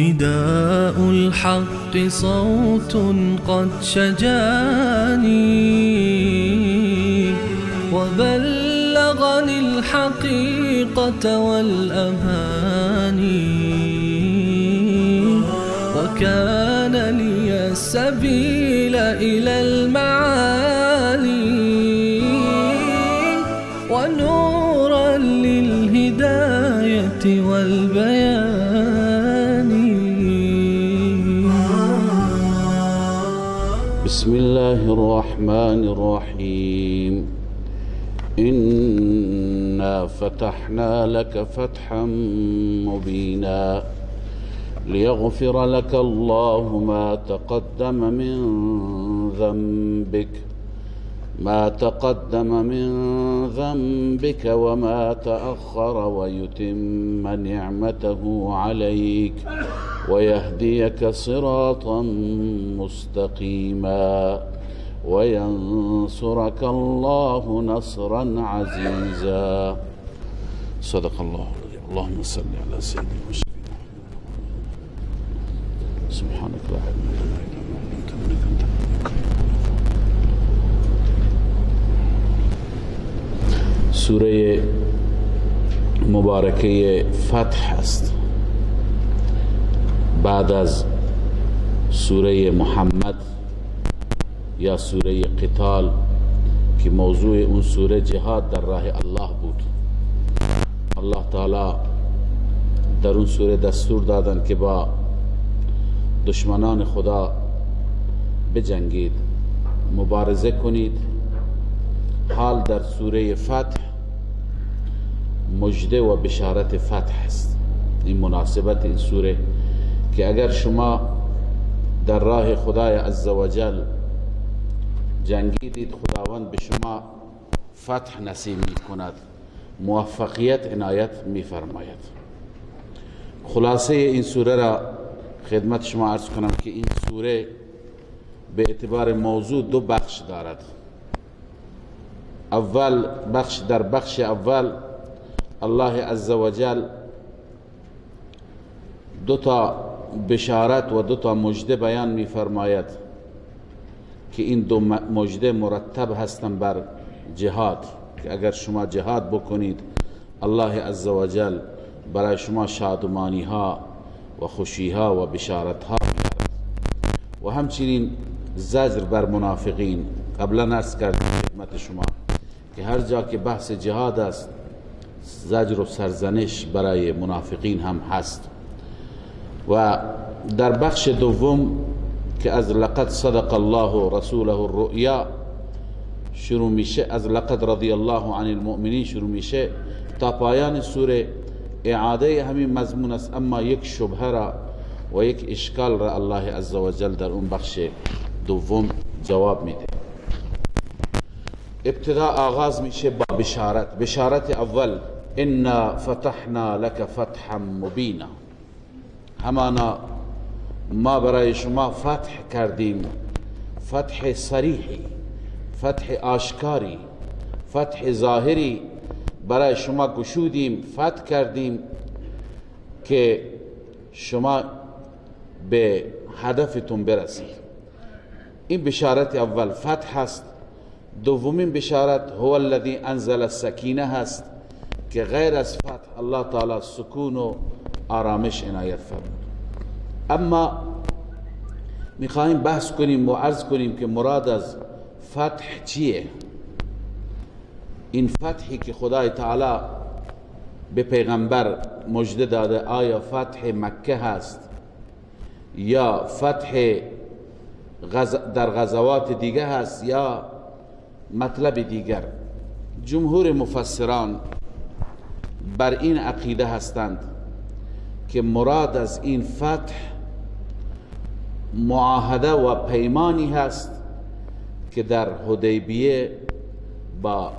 نداء الحق صوت قد شجاني وبلغني الحقيقة والأماني وكان لي السبيل إلى المعالي ونورا للهداية والبيان. بسم الله الرحمن الرحيم. إنا فتحنا لك فتحا مبينا ليغفر لك الله ما تقدم من ذنبك وما تأخر ويتم نعمته عليك ويهديك صراطا مستقيما وينصرك الله نصرا عزيزا. صدق الله. اللهم صل على سيدنا محمد. سبحانك لا علم لنا إلا ما علمتنا إنك أنت العليم. سوره مبارکه فتح است. بعد از سوره محمد یا سوره قتال که موضوع اون سوره جهاد در راه الله بود، الله تعالی در اون سوره دستور دادن که با دشمنان خدا بجنگید، مبارزه کنید. حال در سوره فتح مجده و بشارت فتح است. این مناسبت این سوره که اگر شما در راه خدای عزوجل جنگیدید، خداوند به شما فتح نصیب می کند، موفقیت عنایت می فرماید. خلاصه این سوره را خدمت شما عرض کنم که این سوره به اعتبار موضوع دو بخش دارد. اول بخش، در بخش اول الله عزوجل دو تا بشارت و دو تا مژده بیان می فرماید که این دو مژده مرتب هستند بر جهاد، که اگر شما جهاد بکنید الله عزوجل برای شما شادمانی ها و خوشی ها و بشارت ها میارد. و همچنین زجر بر منافقین. قبلا عرض کردم خدمت شما که هر جا که بحث جهاد است زجر و سرزنش برای منافقین هم هست. و در بخش دوم که از لقد صدق الله رسوله الرؤیا شروع میشه، از لقد رضی الله عن المؤمنین شروع میشه تا پایان سوره اعاده همین مضمون است، اما یک شبهه را و یک اشکال را الله عزوجل در اون بخش دوم جواب میده. ابتدا آغاز میشه با بشارت. بشارت اول انا فتحنا لك فتحا مبینا، همانا ما برای شما فتح کردیم، فتح صریحی، فتح آشکاری، فتح ظاهری برای شما گشودیم، فتح کردیم که شما به هدفتون برسید. این بشارت اول فتح است. دومین بشارت هو الذی انزل السکینه هست که غیر از فتح الله تعالی سکون و آرامش عنایت فرمود. اما میخواهیم بحث کنیم و عرض کنیم که مراد از فتح چیه؟ این فتحی که خدای تعالی به پیغمبر مژده داده، آیا فتح مکه هست یا فتح در غزوات دیگه هست یا مطلب دیگر؟ جمهور مفسران بر این عقیده هستند که مراد از این فتح معاهده و پیمانی هست که در حدیبیه با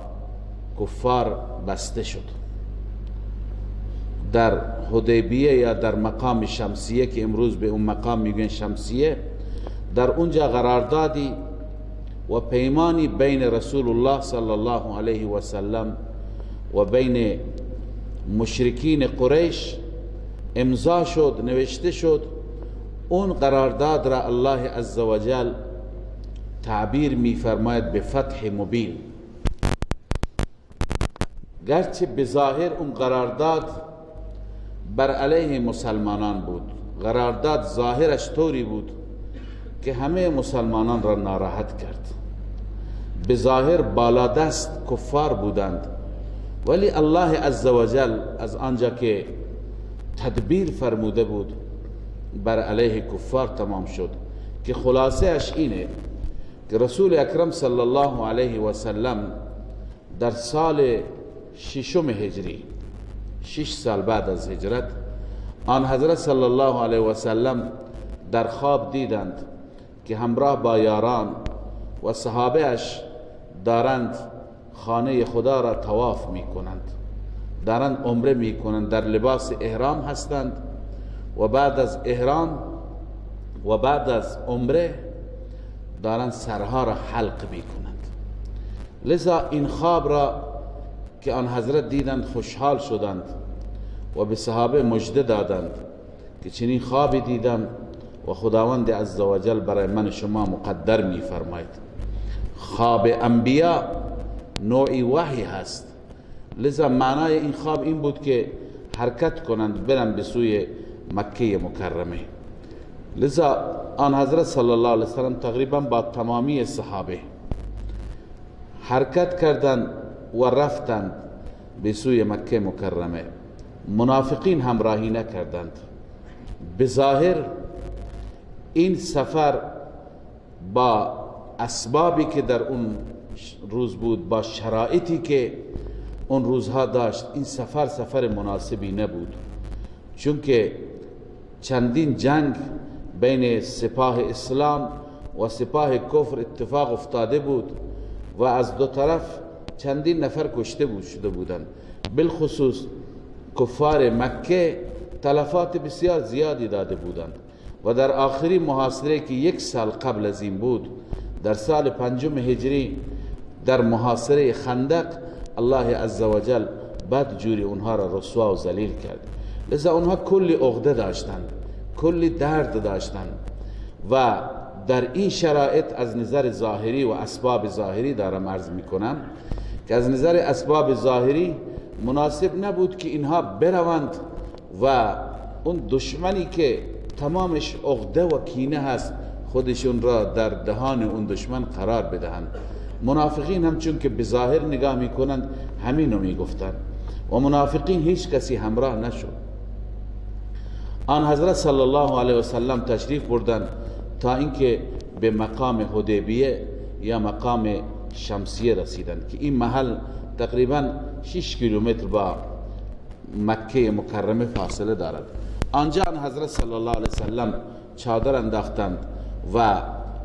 کفار بسته شد. در حدیبیه یا در مقام شمسیه که امروز به اون مقام میگن شمسیه، در اونجا قراردادی و پیمانی بین رسول الله صلی الله علیه و سلم و بین مشرکین قریش امضا شد، نوشته شد. اون قرارداد را الله عزوجل تعبیر می‌فرماید به فتح مبین. گرچه بظاهر اون قرارداد بر علیه مسلمانان بود، قرارداد ظاهرش طوری بود که همه مسلمانان را ناراحت کرد، بظاهر بالادست کفار بودند، ولی الله عزوجل از آنجا که تدبیر فرموده بود بر علیه کفار تمام شد، که خلاصه اش اینه که رسول اکرم صلی الله علیه و سلم در سال 6 هجری، 6 سال بعد از هجرت، آن حضرت صلی الله علیه و سلم در خواب دیدند که همراه با یاران و صحابه اش دارند خانه خدا را طواف می کنند، دارند عمره می کنند، در لباس احرام هستند و بعد از احرام و بعد از عمره دارند سرها را حلق می کنند. لذا این خواب را که آن حضرت دیدند خوشحال شدند و به صحابه مژده دادند که چنین خوابی دیدم و خداوند عزوجل برای من شما مقدر می فرماید. خواب انبیا نوعی وحی هست، لذا معنای این خواب این بود که حرکت کنند برن به سوی مکه مکرمه. لذا آن حضرت صلی الله علیه وسلم تقریبا با تمامی صحابه حرکت کردند و رفتند به سوی مکه مکرمه. منافقین همراهی نکردند. بظاهر این سفر با اسبابی که در اون روز بود، با شرایطی که اون روزها داشت، این سفر مناسبی نبود، چون که چندین جنگ بین سپاه اسلام و سپاه کفر اتفاق افتاده بود و از دو طرف چندین نفر کشته شده بودند. بالخصوص کفار مکه تلفات بسیار زیادی داده بودند و در آخری محاصره که 1 سال قبل از این بود، در سال 5 هجری در محاصره خندق، الله عزوجل بد جوری اونها را رسوا و ذلیل کرد. لذا اونها کلی عقده داشتند، کلی درد داشتند و در این شرایط از نظر ظاهری و اسباب ظاهری دارم عرض میکنم که از نظر اسباب ظاهری مناسب نبود که اینها بروند و اون دشمنی که تمامش عقده و کینه هست خودشون را در دهان اون دشمن قرار بدهند. منافقین هم چون که بظاهر نگاه میکنند همینو میگفتند و منافقین هیچ کسی همراه نشد. آن حضرت صلی الله علیه و سلم تشریف بردند تا اینکه به مقام حدیبیه یا مقام شمسیه رسیدند که این محل تقریبا 6 کیلومتر با مکه مکرمه فاصله دارد. آنجا آن حضرت صلی الله علیه و سلم چادر انداختند و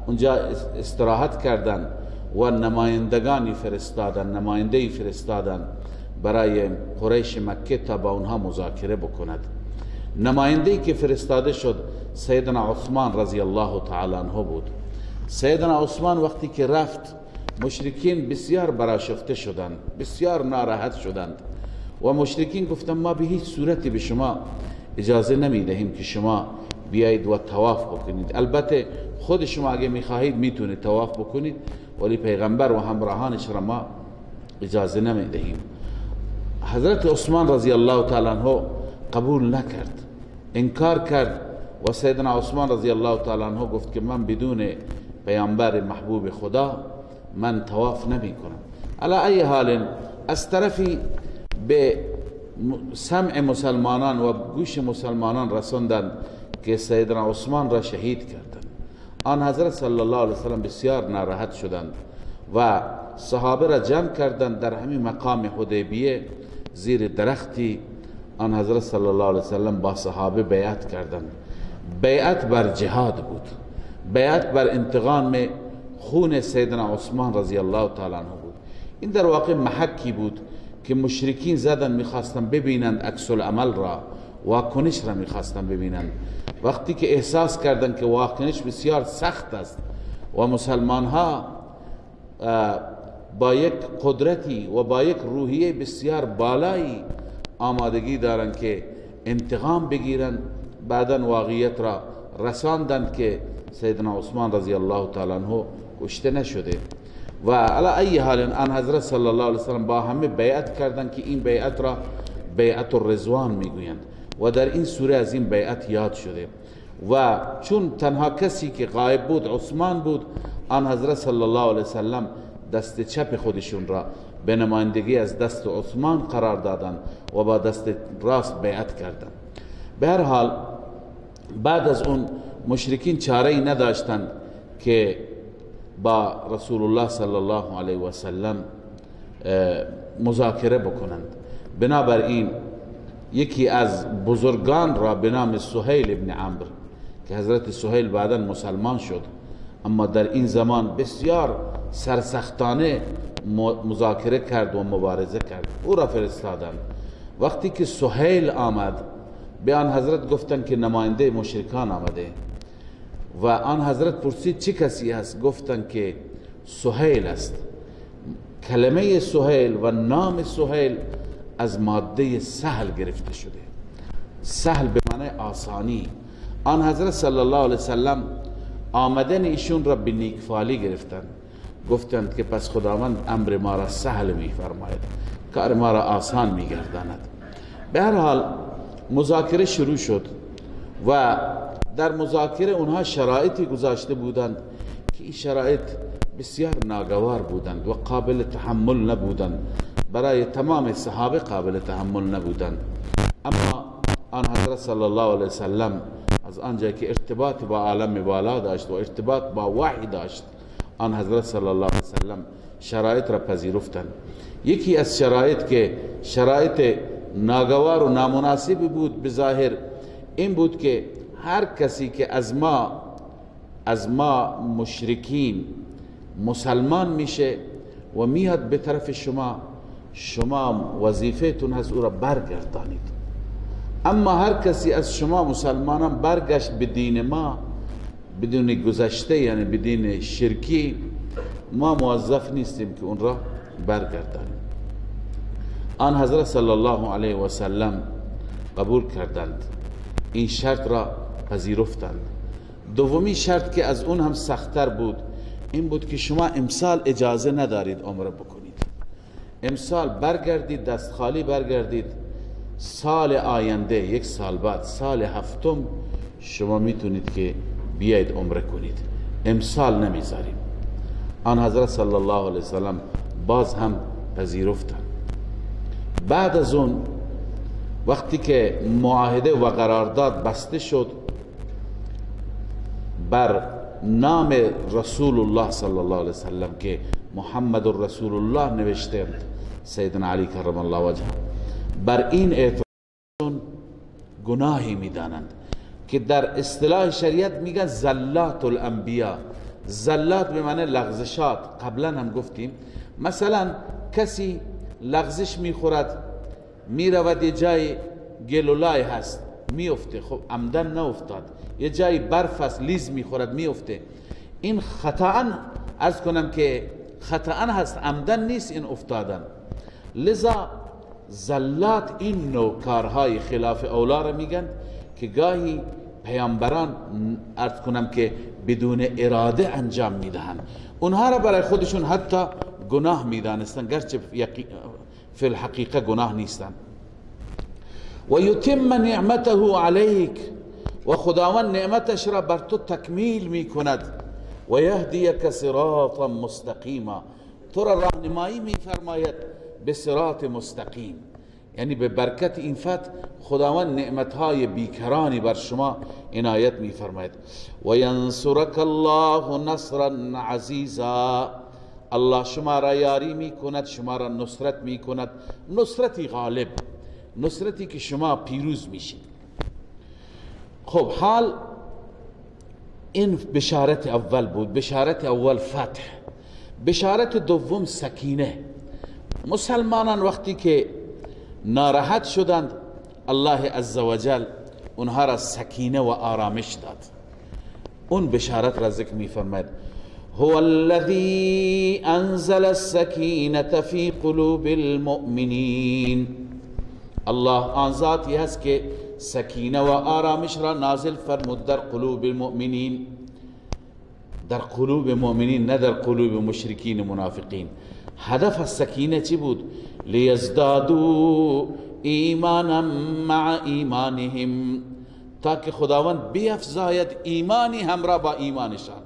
اونجا استراحت کردند و نمایندگانی فرستادند، نماینده‌ای فرستادند برای قریش مکه تا با اونها مذاکره بکند. نماینده‌ای که فرستاده شد سیدنا عثمان رضی الله تعالی عنه بود. سیدنا عثمان وقتی که رفت، مشرکین بسیار برآشفته شدند، بسیار ناراحت شدند و مشرکین گفتند ما به هیچ صورتی به شما اجازه نمیدهیم که شما بیایید و طواف بکنید. البته خود شما اگه میخواهید میتونید طواف بکنید، ولی پیغمبر و همراهانش را ما اجازه نمیدهیم. حضرت عثمان رضی الله تعالی عنه قبول نکرد، انکار کرد و سیدنا عثمان رضی الله تعالی عنه گفت که من بدون پیامبر محبوب خدا من طواف نمی کنم. علی ای حال از طرفی به سمع مسلمانان و گوش مسلمانان رساندند که سیدنا عثمان را شهید کردند. آن حضرت صلی الله علیه وسلم بسیار ناراحت شدند و صحابه را جمع کردند در همین مقام حدیبیه زیر درختی آن حضرت صلی الله علیه وسلم با صحابه بیعت کردند. بیعت بر جهاد بود، بیعت بر انتقام خون سیدنا عثمان رضی الله تعالی عنه بود. این در واقع محکی بود که مشرکین زدن میخواستن ببینند عکس العمل را، واکنش را میخواستن ببینند. وقتی که احساس کردند که واکنش بسیار سخت است و مسلمان ها با یک قدرتی و با یک روحیه بسیار بالایی آمادگی دارند که انتقام بگیرند، بعدا واقعیت را رساندند که سیدنا عثمان رضی الله تعالی عنه کشته نشده. و علی ای حال آن حضرت صلی الله علیه وسلم با همه بیعت کردند که این بیعت را بیعت الرضوان میگویند و در این سوره از این بیعت یاد شده. و چون تنها کسی که غایب بود عثمان بود، آن حضرت صلی الله علیه وسلم دست چپ خودشون را به نمایندگی از دست عثمان قرار دادند و با دست راست بیعت کردند. به هر حال بعد از اون مشرکین چاره ای نداشتند که با رسول الله صلی الله علیه و سلم مذاکره بکنند. بنابراین یکی از بزرگان را به نام سهیل ابن عمرو که حضرت سهیل بعدا مسلمان شد، اما در این زمان بسیار سرسختانه مذاکره کرد و مبارزه کرد، او را فرستادند. وقتی که سهیل آمد به آن حضرت گفتند که نماینده مشرکان آمده و آن حضرت پرسید چه کسی است؟ گفتند که سهیل است. کلمه سهیل و نام سهیل از ماده سهل گرفته شده، سهل به معنی آسانی. آن حضرت صلی الله علیه وسلم آمدن ایشون را به نیکفالی گرفتند، گفتند که پس خداوند امر ما را سهل می فرماید، کار ما را آسان می گرداند. به هر حال مذاکره شروع شد و در مذاکره اونها شرایطی گذاشته بودند که این شرایط بسیار ناگوار بودند و قابل تحمل نبودند، برای تمام صحابه قابل تحمل نبودند. اما آن حضرت صلی الله علیه وسلم از آنجا که ارتباط با عالم بالا داشت و ارتباط با وحی داشت، آن حضرت صلی الله علیه وسلم شرایط را پذیرفتند. یکی از شرایط که شرایط ناگوار و نامناسبی بود به ظاهر این بود که هر کسی که از ما مشرکین مسلمان میشه و میاد به طرف شما وظیفه‌تون هست او را برگردانید. اما هر کسی از شما مسلمانان برگشت به دین ما بدون گذشته، یعنی به دین شرکی، ما موظف نیستیم که اون را برگردانیم. آن حضرت صلی الله علیه و سلم قبول کردند، این شرط را پذیرفتند. دومی شرط که از اون هم سخت‌تر بود این بود که شما امسال اجازه ندارید عمره بکنید، امسال برگردید دست خالی برگردید، سال آینده یک سال بعد سال هفتم شما میتونید که بیاید عمره کنید، امسال نمیذاریم. آن حضرت صلی الله علیه وسلم باز هم پذیرفتند. بعد از اون وقتی که معاهده و قرارداد بسته شد، بر نام رسول الله صلی الله علیه وسلم که محمد رسول الله نوشته سیدنا علی کرم الله وجهه، بر این اعتراض گناهی میدانند که در اصطلاح شریعت میگن زلات الانبیا. زلات به معنی لغزشات، قبلا هم گفتیم. مثلا کسی لغزش میخورد، میرود یه جای گلولای هست میفته، خب عمدن نافتاد، یه جای برف است لیز میخورد میفته، این خطأ، عرض کنم که خطأ هست، عمدن نیست این افتادن. لذا زلات این نوع کارهای خلاف اولا را میگن که گاهی پیامبران عرض کنم که بدون اراده انجام میدهند، اونها را برای خودشون حتی گناه میدانستن، گرچه فی الحقیقه گناه نیستن. و یتم نعمته علیک، و خداوند نعمتش را بر تو تکمیل میکند. و یهدیک صراطا مستقیما، تو را راهنمایی میفرماید به صراط مستقیم، یعنی به برکت این فتح خداوند نعمتهای بیکرانی بر شما عنایت میفرماید. و ینصرک الله نصرا عزیزا، الله شما را یاری میکند، شما را نصرت میکند، نصرتی غالب، نصرتی که شما پیروز میشید. خب حال این بشارت اول بود، بشارت اول فتح. بشارت دوم سکینه. مسلمانان وقتی که ناراحت شدند الله عزوجل اونها را سکینه و آرامش داد. اون بشارت را ذکر می فرماید هو الذی انزل السکینة فی قلوب المؤمنین. الله آن ذاتی هست که سکینه و آرامش را نازل فرمود در قلوب المؤمنین، در قلوب مؤمنین نه در قلوب مشرکین منافقین. هدف از سکینه چی بود؟ لیزدادوا ایمانا مع ایمانهم، تاکه خداوند بیفزاید ایمانی همراه با ایمانشان.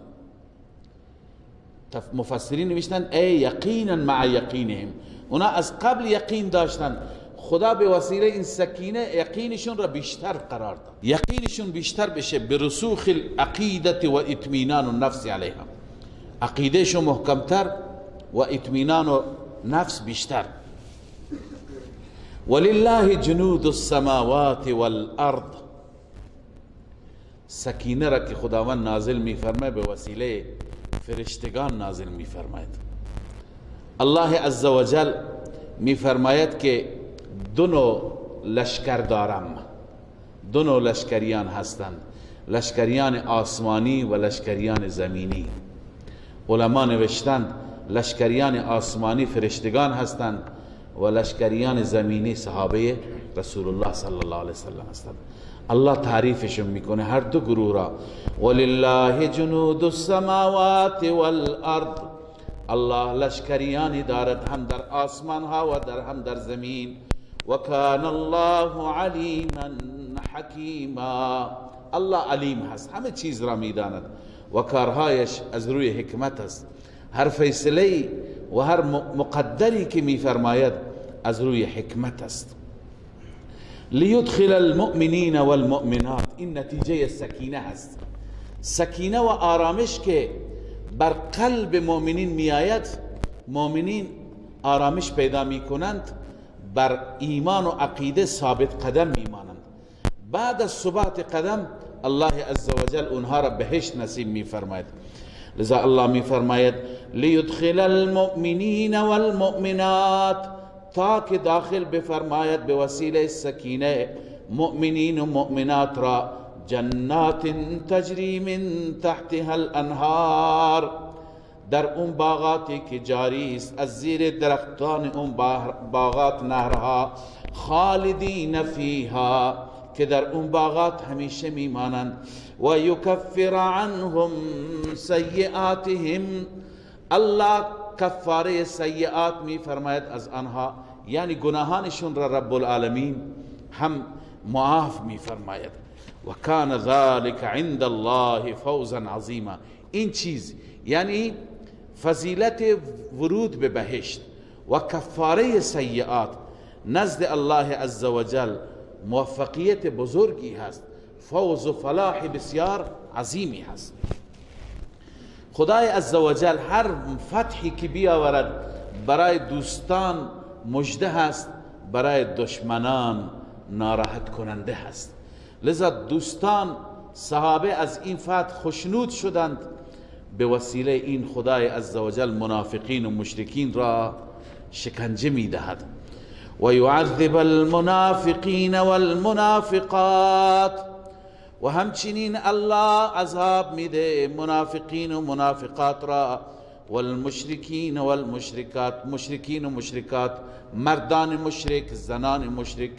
مفسرین نوشتن ای یقینا مع یقینهم، اونا از قبل یقین داشتن، خدا به وسیله این سکینه یقینشون را بیشتر قرار داد، یقینشون بیشتر بشه، برسوخ العقیدة و اطمینان النفس علیها، عقیدهشون محکمتر و اطمینان و نفس بیشتر. ولله جنود السماوات والارض. سکینه را که خداوند نازل می فرماید به وسیله فرشتگان نازل می فرماید. الله عزوجل می فرماید که دو نوع لشکر دارم، دو نوع لشکریان هستند، لشکریان آسمانی و لشکریان زمینی. علما نوشتند لشکریان آسمانی فرشتگان هستند و لشکریان زمینی صحابه رسول الله صلی الله علیه وسلم هستند. الله تعریفشون میکنه هر دو گروه را. ولله جنود السماوات والارض. الله لشکریانی دارد هم در آسمان ها و هم در زمین. و کان الله علیما حکیما. الله علیم هست، همه چیز را میداند و کارهایش از روی حکمت است. هر فیصله و هر مقدری که میفرماید از روی حکمت است. لیدخل المؤمنین والمؤمنات. این نتیجه سکینه هست. سکینه و آرامش که بر قلب مؤمنین میآید، مؤمنین آرامش پیدا میکنند، بر ایمان و عقیده ثابت قدم میمانند. بعد از ثبات قدم الله عزوجل اونها را بهشت نصیب میفرماید. لذا الله میفرماید لیدخل المؤمنین والمؤمنات، تا که داخل بفرماید به وسیله سکینه مؤمنین و مؤمنات را جنات تجری من تحتها الانهار، در اون باغاتی که جاری است از زیر درختان اون باغات نهرها، خالدین فیها، که در اون باغات همیشه میمانند. و یکفر عنهم سیئاتهم، الله کفاره سیئات می فرماید از آنها، یعنی گناهانشون را رب العالمین هم معاف می فرماید. و کان ذلک عند الله فوزا عظیما. این چیز یعنی فضیلت ورود به بهشت و کفاره سیئات نزد الله عزوجل موفقیت بزرگی هست، فوز و فلاح بسیار عظیمی هست. خدای عزوجل هر فتحی که بیاورد برای دوستان مژده هست، برای دشمنان ناراحت کننده هست. لذا دوستان صحابه از این فتح خوشنود شدند، به وسیله این خدای عزوجل منافقین و مشرکین را شکنجه میدهد. و یعذب المنافقین والمنافقات، و همچنین الله عذاب میده منافقین و منافقات را، والمشرکین والمشرکات، مشرکین و مشرکات، مردان مشرک، زنان مشرک.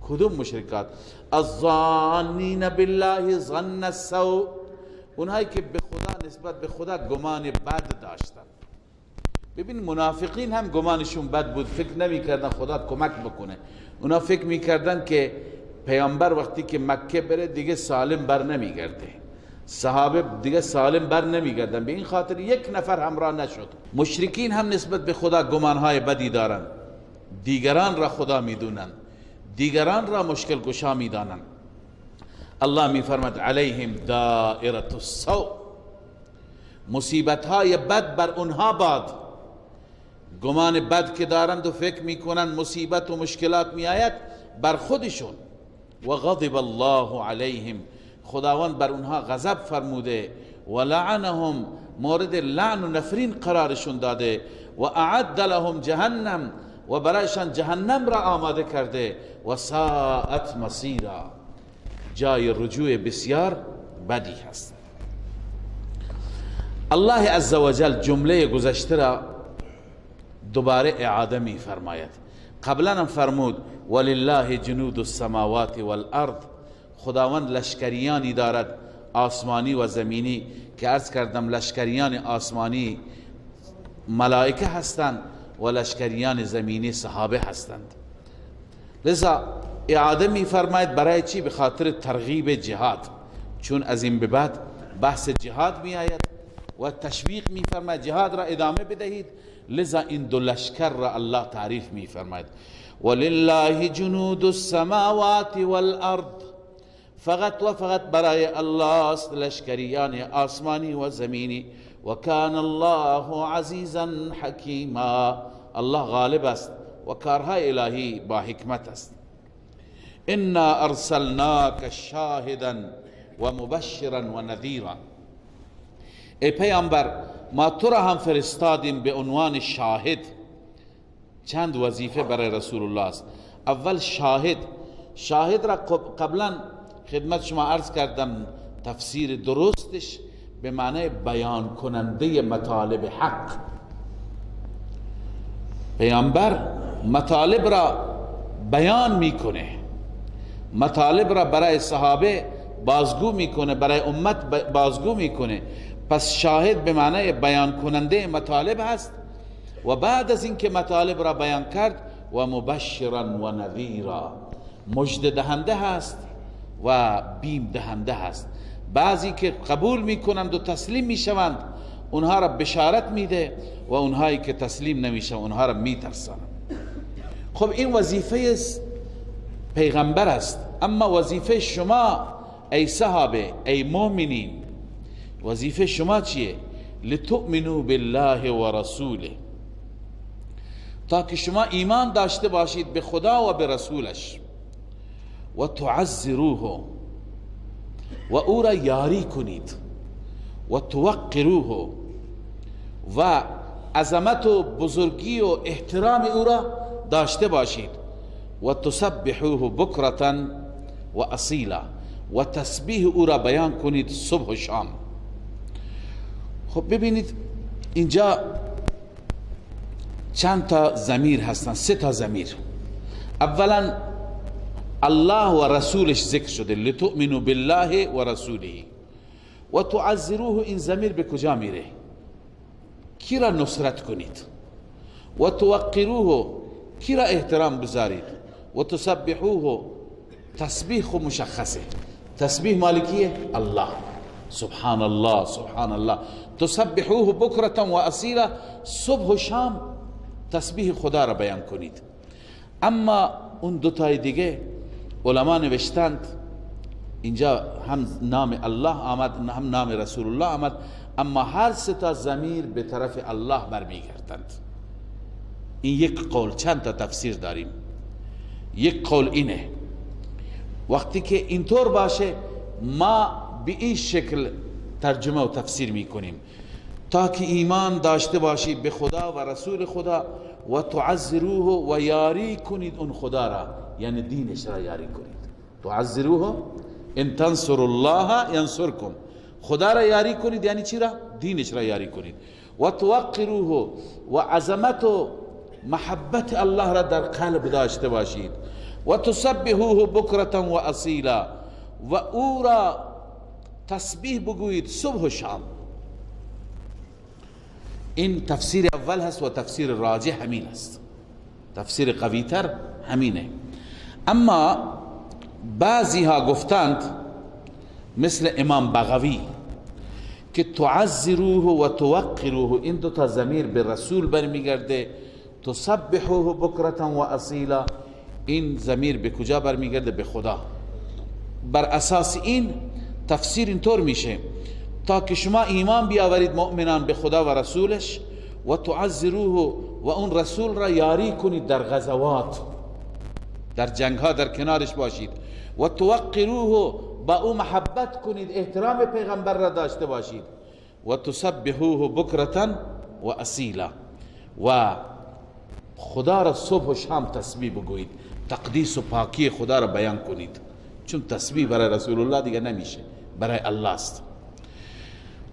کدوم مشرکات؟ الظانین بالله ظن السوء، اونهایی که به خدا نسبت به خدا گمان بد داشتن. ببین منافقین هم گمانشون بد بود، فکر نمی کردن خدا کمک بکنه. اونا فکر می کردن که پیامبر وقتی که مکه بره دیگه سالم بر نمیگرده، صحابه دیگه سالم بر نمیگردن، به این خاطر یک نفر همراه نشد. مشرکین هم نسبت به خدا گمانهای بدی دارن، دیگران را خدا میدونن، دیگران را مشکل گشا میدانن. الله میفرماد علیهم دائره السوء، مصیبت های بد بر اونها باد. گمان بد که دارند و فکر میکنند مصیبت و مشکلات میآید، بر خودشون. و غضب الله علیهم، خداوند بر اونها غضب فرموده. و لعنهم، مورد لعن و نفرین قرارشون داده. و اعد لهم جهنم، و برایشان جهنم را آماده کرده. و ساءت مصیرا، جای رجوع بسیار بدی هست. الله عزوجل جمله گذشته را دوباره اعاده می فرماید. قبلا هم فرمود ولله جنود السماوات والارض، خداوند لشکریانی دارد آسمانی و زمینی، که عرض کردم لشکریان آسمانی ملائکه هستند و لشکریان زمینی صحابه هستند. لذا اعاده می فرماید برای چی؟ به خاطر ترغیب جهاد، چون از این به بعد بحث جهاد می آید و تشویق می فرماید جهاد را ادامه بدهید. لذا این دو لشکر را الله تعریف می فرماید. ولله جنود السماوات والارض، فقط و فقط برای الله است لشکریان آسمانی و زمینی. و کان الله عزیزا حکیما، الله غالب است و کارهای الهی با حکمت است. انا ارسلناک شاهدا و مبشرا و نذیرا، ای پیامبر ما تو را هم فرستادیم به عنوان شاهد. چند وظیفه برای رسول الله است. اول شاهد را قبلا خدمت شما عرض کردم، تفسیر درستش به معنی بیان کننده مطالب حق. پیامبر مطالب را بیان میکنه، مطالب را برای صحابه بازگو میکنه، برای امت بازگو میکنه. پس شاهد به معنی بیان کننده مطالب هست. و بعد از اینکه مطالب را بیان کرد و مبشرا و نذیرا، مژده دهنده هست و بیم دهنده هست. بعضی که قبول میکنند و تسلیم میشوند اونها را بشارت میده و اونهایی که تسلیم نمیشوند اونها را میترساند. خب این وظیفه پیغمبر است. اما وظیفه شما ای صحابه، ای مؤمنین، وظیفه شما چیه؟ لتؤمنوا بالله و رسوله، تا که شما ایمان داشته باشید به خدا و به رسولش. و تعزروه، و او را یاری کنید. و توقروه، و عظمت و بزرگی و احترام او را داشته باشید. و تسبحوه بکرة و اصیلا، و تسبیح او را بیان کنید صبح و شام. خب ببینید اینجا چند تا ضمیر هستن، 3 تا ضمیر. اولا الله و رسولش ذکر شده، لتؤمنوا بالله و رسوله. و تعزروه، این ضمیر به کجا میره؟ کی را نصرت کنید؟ و توقروه، کی را احترام بذارید؟ و تسبحوه، تسبیح و مشخصه، تسبیح مالکیه الله، سبحان الله سبحان الله. تسبحوه بکرة و اصیلا، صبح و شام تسبیح خدا را بیان کنید. اما اون 2 تای دیگه علما نوشتند اینجا هم نام الله آمد هم نام رسول الله آمد، اما هر 3 تا ضمیر به طرف الله برمیگردند. این یک قول. چند تا تفسیر داریم. یک قول اینه وقتی که اینطور باشه ما به این شکل ترجمه و تفسیر میکنیم، تا که ایمان داشته باشید به خدا و رسول خدا. و تعزروه، و یاری کنید اون خدا را، یعنی دینش را یاری کنید. تعزروه ان تنصروا الله ینصرکم، خدا را یاری کنید یعنی چی را؟ دینش را یاری کنید. و توقروه، و عظمت و محبت الله را در قلب داشته باشید. و تسبحوه بکرة و اصیلا، و او را تسبیح بگویید صبح و شام. این تفسیر اول هست و تفسیر راجح همین است، تفسیر قوی تر همینه. اما بعضی ها گفتند مثل امام بغوی که تعزروه و توقروه، این 2 تا ضمیر به رسول برمیگرده. تسبحوه بکرة و اصیلا، این ضمیر به کجا برمیگرده؟ به خدا. بر اساس این تفسیر اینطور میشه تا که شما ایمان بیاورید مؤمنان به خدا و رسولش. و تعزروه، و اون رسول را یاری کنید در غزوات، در جنگ ها در کنارش باشید. و توقروه، با او محبت کنید، احترام پیغمبر را داشته باشید. و تسبحوه بکرتا و اصیلا، و خدا را صبح و شام تسبیح بگویید، تقدیس و پاکی خدا را بیان کنید، چون تسبیح برای رسول الله دیگه نمیشه، برای الله است.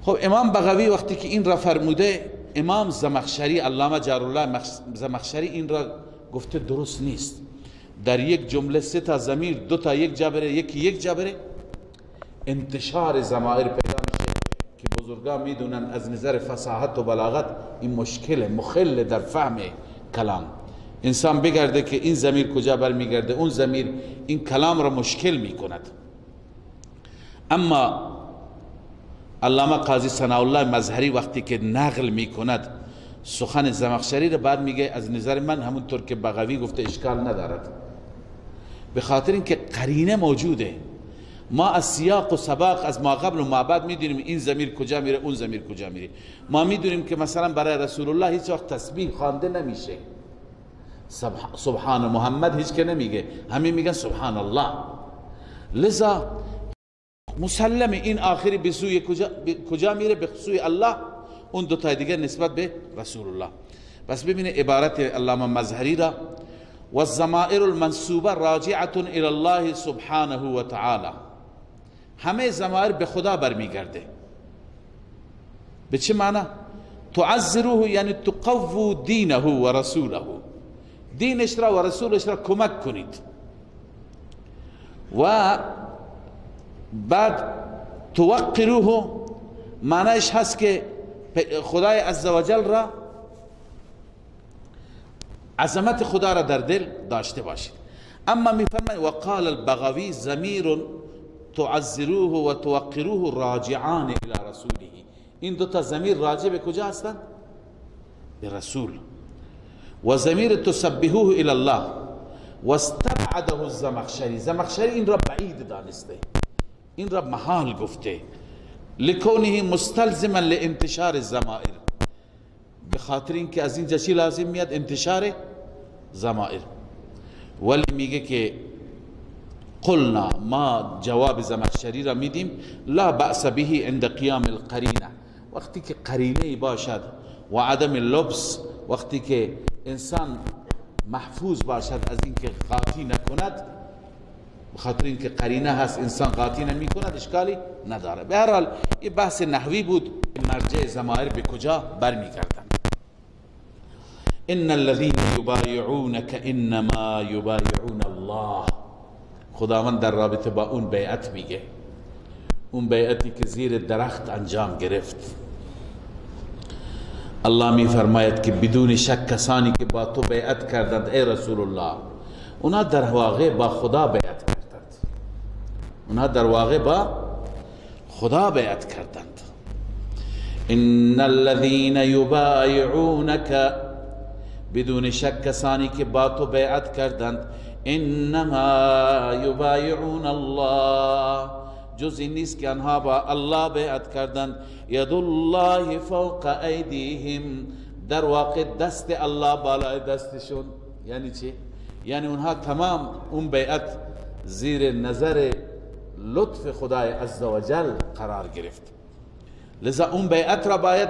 خب امام بغوی وقتی که این را فرموده، امام زمخشری، علامه جارالله زمخشری این را گفته درست نیست. در یک جمله 3 تا ضمیر 2 تا یک جا بره، یکی یک جا بره، انتشار ضمائر پیدا میشه که بزرگان میدونن از نظر فصاحت و بلاغت این مشکل مخل در فهم کلام. انسان بگرده که این ضمیر کجا برمیگرده، اون ضمیر، این کلام را مشکل میکند. اما علامه قاضی ثناءالله مظهری وقتی که نقل میکند سخن زمخشری را، بعد میگه از نظر من همونطور که بغوی گفته اشکال ندارد، به خاطر اینکه قرینه موجوده. ما از سیاق و سباق از ما قبل و ما بعد میدونیم این ضمیر کجا میره، اون ضمیر کجا میره. ما میدونیم که مثلا برای رسول الله هیچ وقت تسبیح خوانده نمیشه، سبحان محمد هیچ که نمیگه، همه میگن سبحان الله. لذا مسلم این آخری به سوی کجا میره؟ به سوی الله. اون 2 تا دیگه نسبت به رسول الله. بس ببینه عبارت علامه مظهری را، والضمائر المنسوبه راجعه الى الله سبحانه و تعالی، همه ضمائر به خدا برمیگرده. به چه معنی؟ تعزروه یعنی تقووا دینه و رسوله، دینش را و رسولش را کمک کنید. و بعد توقروه معنیش هست که خدای عزوجل را، عظمت خدا را در دل داشته باشید. اما میفرماید وقال البغوی ضمیر تعزروه و توقروه راجعان الى رسوله، این 2 تا ضمیر راجع به کجا هستند؟ به رسول. و ضمیر تسبحوه الى الله. و استبعده الزمخشری، زمخشری این را بعید دانسته، این را محال گفته، لکونه مستلزما لانتشار الضمائر، به خاطر اینکه از اینجا چی لازم میاد؟ انتشار ضمائر. ولی میگه که قلنا، ما جواب زمخشری را میدیم، لا بأس به عند قیام القرینه، وقتی که قرینه باشد، و عدم اللبس، وقتی که انسان محفوظ باشد از اینکه قاطی نکند، بخاطر اینکه قرینه هست انسان قاطی نمی کند، اشکالی نداره. به هر حال این بحث نحوی بود، مرجع ضمائر به کجا برمیگردند. ان الذين يبايعونك انما يبايعون الله، خداوند در رابطه با اون بیعت میگه، اون بیعتی که زیر درخت انجام گرفت. الله میفرماید که بدون شک کسانی که با تو بیعت کردند ای رسول الله، اونا در واقع با خدا بیعت کردند، اونا در واقع با خدا بیعت کردند. ان الذين يبايعونك، بدون شک کسانی که با تو بیعت کردند، انما یبایعون الله، جز این نیست که آنها با الله بیعت کردند. ید الله فوق ایدیهم، در واقع دست الله بالای دستشون. یعنی چی؟ یعنی اونها تمام اون بیعت زیر نظر لطف خدای عزوجل قرار گرفت. لذا اون بیعت را باید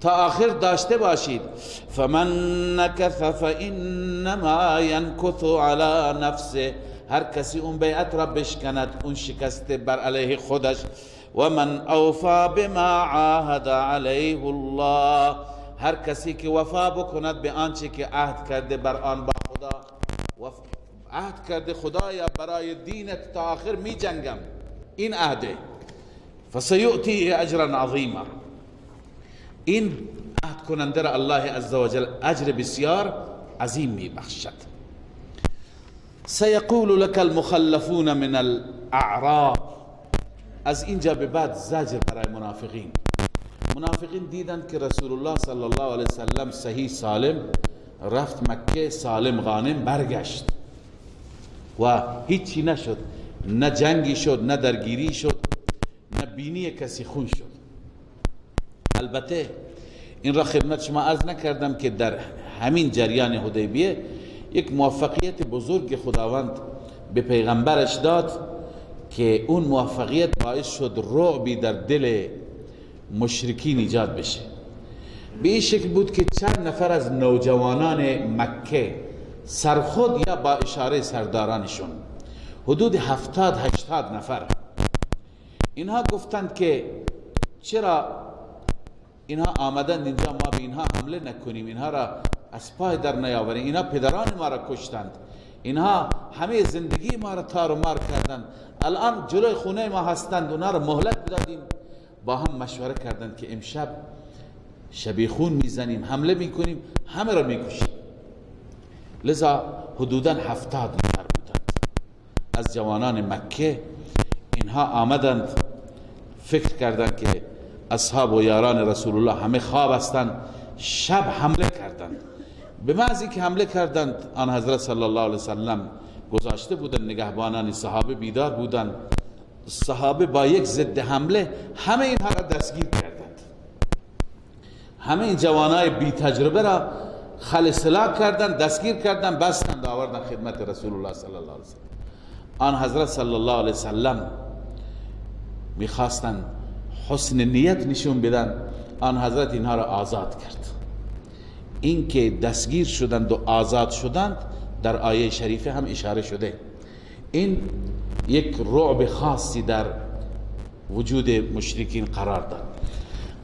تا آخر داشته باشید. فمن نکث فانما ینکث علی نفسه، هر کسی اون بیعت را بشکند اون شکسته بر علیه خودش. و من اوفا بما عاهد علیه الله، هر کسی که وفا بکند به آنچه که عهد کرده بر آن با خدا، عهد کرده خدایا برای دینت تا آخر می جنگم، این عهده، فسیؤتی اجرا عظیما، این عهد کننده را الله عزوجل اجر بسیار عظیم می بخشد. سیقول لك المخلفون من الاعراب، از اینجا به بعد زجر برای منافقین. منافقین دیدند که رسول الله صلی الله علیه وسلم صحیح سالم رفت مکه، سالم غانم برگشت و هیچی نشد، نه جنگی شد، نه درگیری شد، نه بینی کسی خون شد. البته این را خدمت شما عرض نکردم که در همین جریان حدیبیه یک موفقیت بزرگ خداوند به پیغمبرش داد که اون موفقیت باعث شد رعبی در دل مشرکین ایجاد بشه. به این شکل بود که چند نفر از نوجوانان مکه سرخود یا با اشاره سردارانشون حدود 70-80 نفر اینها گفتند که چرا اینها آمدند اینجا ما به اینها حمله نکنیم، اینها را از پای در نیاوریم، اینها پدران ما را کشتند، اینها همه زندگی ما را تار و مار کردند، الان جلوی خونه ما هستند، اونها را مهلت بدادیم. با هم مشوره کردند که امشب شبیخون میزنیم، حمله میکنیم، همه را میکشیم. لذا حدوداً 70 نفر بودند از جوانان مکه. اینها آمدند فکر کردند که اصحاب و یاران رسول الله همه خواب هستند، شب حمله کردند. به محضی که حمله کردند آن حضرت صلی الله علیه وسلم گذاشته بودند، نگهبانان صحابه بیدار بودند. صحابه با یک ضد حمله همه اینها را دستگیر کردند، همه این جوانای بی تجربه را خلع کردند، دستگیر کردند، بستند، آوردند خدمت رسول الله صلی الله علیه وسلم. آن حضرت صلی الله علیه وسلم میخواستند حسن نیت نشون بدن، آن حضرت اینها را آزاد کرد. این که دستگیر شدند و آزاد شدند در آیه شریفه هم اشاره شده. این یک رعب خاصی در وجود مشرکین قرار داد.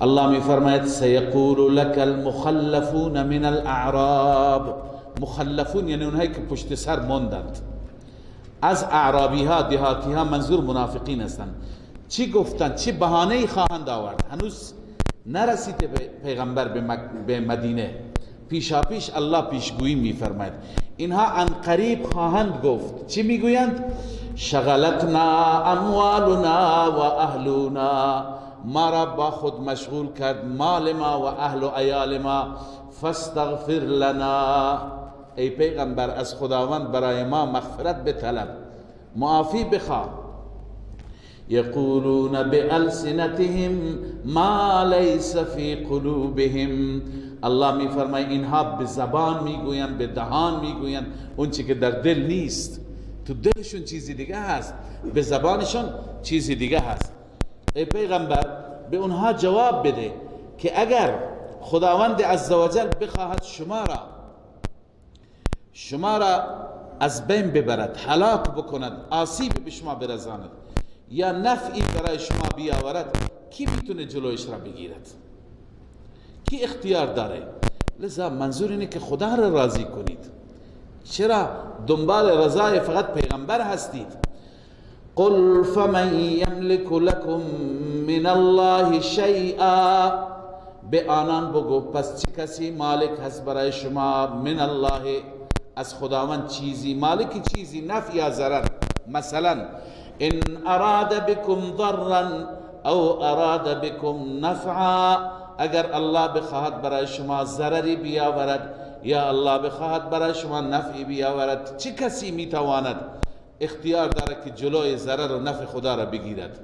الله می فرماید سیقول لك المخلفون من الاعراب. مخلفون یعنی اونهایی که پشت سر ماندند از اعرابی ها، دهاتی ها، منظور منافقین هستند. چی گفتند؟ چی بهانه‌ای خواهند آورد؟ هنوز نرسیده پیغمبر به مدینه، پیشا پیش الله پیشگویی می فرماید اینها عن قریب خواهند گفت. چی میگویند؟ شغلتنا اموالنا و اهلنا، ما را با خود مشغول کرد مال ما و اهل و عیال ما، فاستغفر لنا، ای پیغمبر از خداوند برای ما مغفرت بطلب، معافی بخواه. یقولون بألسنتهم ما لیس فی قلوبهم، الله می فرماید اینها به زبان میگویند، به دهان میگویند اون چی که در دل نیست. تو دلشون چیزی دیگه هست، به زبانشون چیزی دیگه هست. ای پیغمبر به اونها جواب بده که اگر خداوند عزوجل بخواهد شما را از بین ببرد، هلاک بکند، آسیب به شما برساند یا نفعی برای شما بیاورد، کی میتونه جلویش را بگیرد؟ کی اختیار داره؟ لذا منظور اینه که خدا را راضی کنید. چرا دنبال رضای فقط پیغمبر هستید؟ قل فمن یملک لکم من الله شیئا، به آنان بگو پس چه کسی مالک هست برای شما من الله، از خداوند چیزی، مالک چیزی، نفع یا ضرر. مثلا ان اراد بكم ضرا او اراد بكم نفعا، اگر الله بخواهد برای شما ضرری بیاورد یا الله بخواهد برای شما نفعی بیاورد، چه کسی میتواند اختیار داره که جلوی ضرر و نفع خدا را بگیرد؟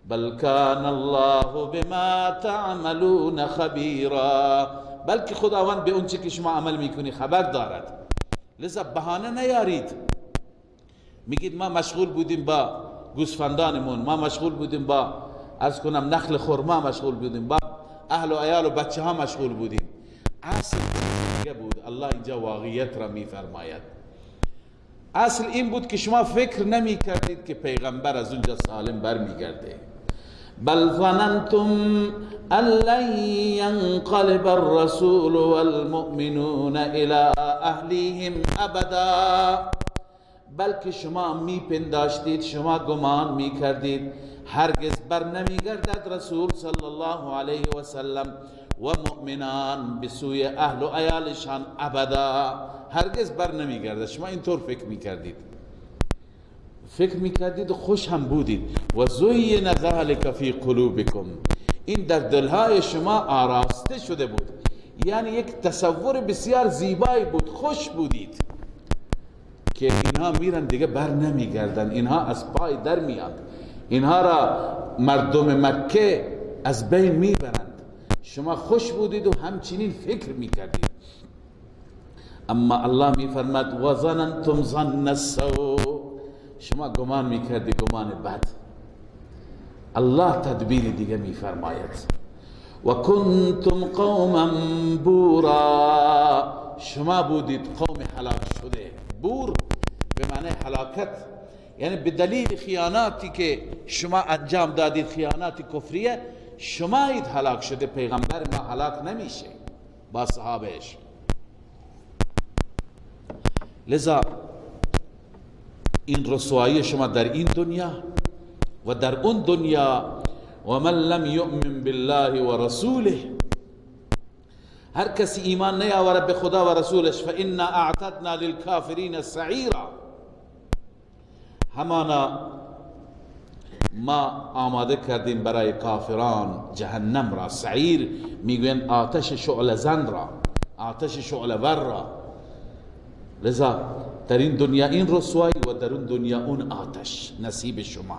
بل کان الله بما تعملون خبیرا، بلکه خداوند به اون چه که شما عمل میکنی خبر دارد. لذا بهانه نیارید، میگید ما مشغول بودیم با گوسفندانمون، ما مشغول بودیم با عرض کنم نخل خرما، مشغول بودیم با اهل و عیال و بچه ها مشغول بودیم. اصل دیگه بود. الله اینجا واقعیت را میفرماید. اصل این بود که شما فکر نمی کردید که پیغمبر از اونجا سالم برمیگرده. بل ظننتم ان لن ينقلب الرسول والمؤمنون الى اهلیهم ابدا، بلکه شما میپنداشتید، شما گمان میکردید هرگز بر نمیگردد رسول صلی الله علیه و سلم و مؤمنان به سوی اهل و عیالشان ابدا، هرگز بر نمیگردد. شما اینطور فکر میکردید و خوش هم بودید. و زین ذلک فی قلوبکم، این در دلهای شما آراسته شده بود، یعنی یک تصور بسیار زیبایی بود، خوش بودید که اینها میرن دیگه بر نمیگردن، اینها از پای در میاد، اینها را مردم مکه از بین میبرند. شما خوش بودید و همچنین فکر میکردید. اما الله میفرماد و ظننتم ظن السوء، شما گمان میکردی گمان بد. الله تدبیر دیگه میفرماید و کنتم قوما بورا، شما بودید قوم هلاک شده. بور به معنی هلاکت، یعنی به دلیل خیاناتی که شما انجام دادید، خیانات کفریه، شما اید هلاک شده. پیغمبر ما هلاک نمیشه با صحابهش. لذا این رسوایی شما در این دنیا و در اون دنیا. و من لم یؤمن بالله و رسوله، هر کسی ایمان نیاورد به خدا و رسولش، فإنا اعتدنا للکافرین سعیرا، همانا ما آماده کردیم برای کافران جهنم را. سعیر میگوین آتش شعله زن را، آتش شعله ور را. لذا در این دنیا این رسوایی و در اون دنیا اون آتش نصیب شما.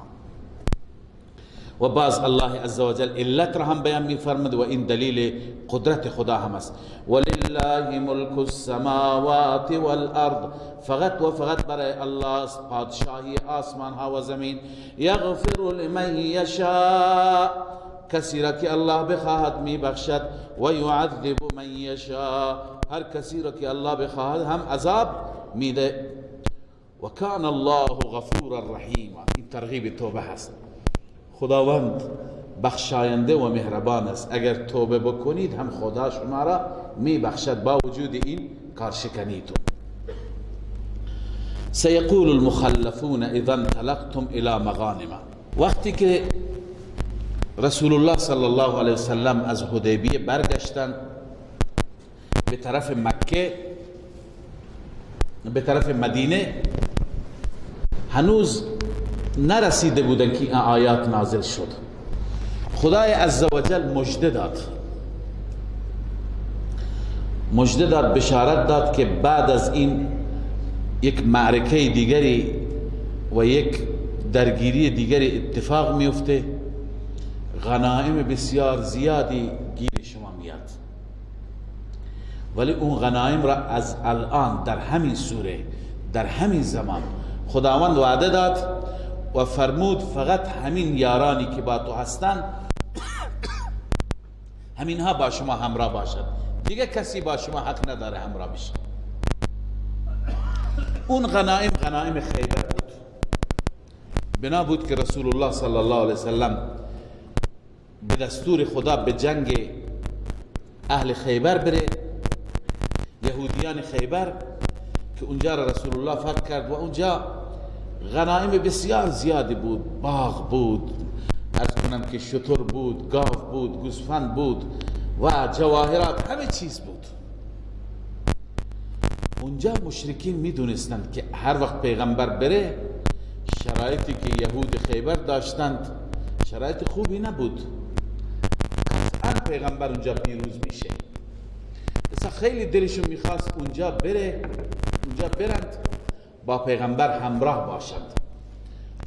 و باز الله عزوجل علت را هم بیان می‌فرماید و این دلیل قدرت خدا هم است. ولله ملک السماوات والارض، فقط و فقط برای الله است پادشاهی آسمان ها و زمین. یغفر لمن یشاء، کسی را که الله بخواهد میبخشد، و یعذب من یشاء، هر کسی را که الله بخواهد هم عذاب میده. و کان الله غفورا رحیما، این ترغیب توبه هست. خداوند بخشاینده و مهربان است، اگر توبه بکنید هم خدا شما را میبخشد با وجود این کارشکنیتون. سیقول المخلفون اذا انطلقتم الى مغانم، وقتی که رسول الله صلی الله علیه وسلم از حدیبیه برگشتن به طرف مکه، به طرف مدینه، هنوز نرسیده بودن که این آیات نازل شد. خدای عزوجل مژده داد، بشارت داد که بعد از این یک معرکه دیگری و یک درگیری دیگری اتفاق میفته، غنایم بسیار زیادی گیر شما میاد. ولی اون غنایم را از الان در همین سوره، در همین زمان خداوند وعده داد و فرمود فقط همین یارانی که با تو هستند همینها با شما همراه باشد، دیگه کسی با شما حق نداره همراه بشه. اون غنایم غنایم خیبر بود. بنا بود که رسول الله صلی الله علیه وسلم به دستور خدا به جنگ اهل خیبر بره، یهودیان خیبر، که اونجا را رسول الله فتح کرد و اونجا غنایم بسیار زیادی بود، باغ بود، عرض کنم که شتر بود، گاو بود، گوسفند بود و جواهرات، همه چیز بود. اونجا مشرکین میدونستند که هر وقت پیغمبر بره، شرایطی که یهود خیبر داشتند شرایط خوبی نبود، قطعا پیغمبر اونجا پیروز میشه. اصلا خیلی دلشون میخواست اونجا برند با پیغمبر همراه باشند.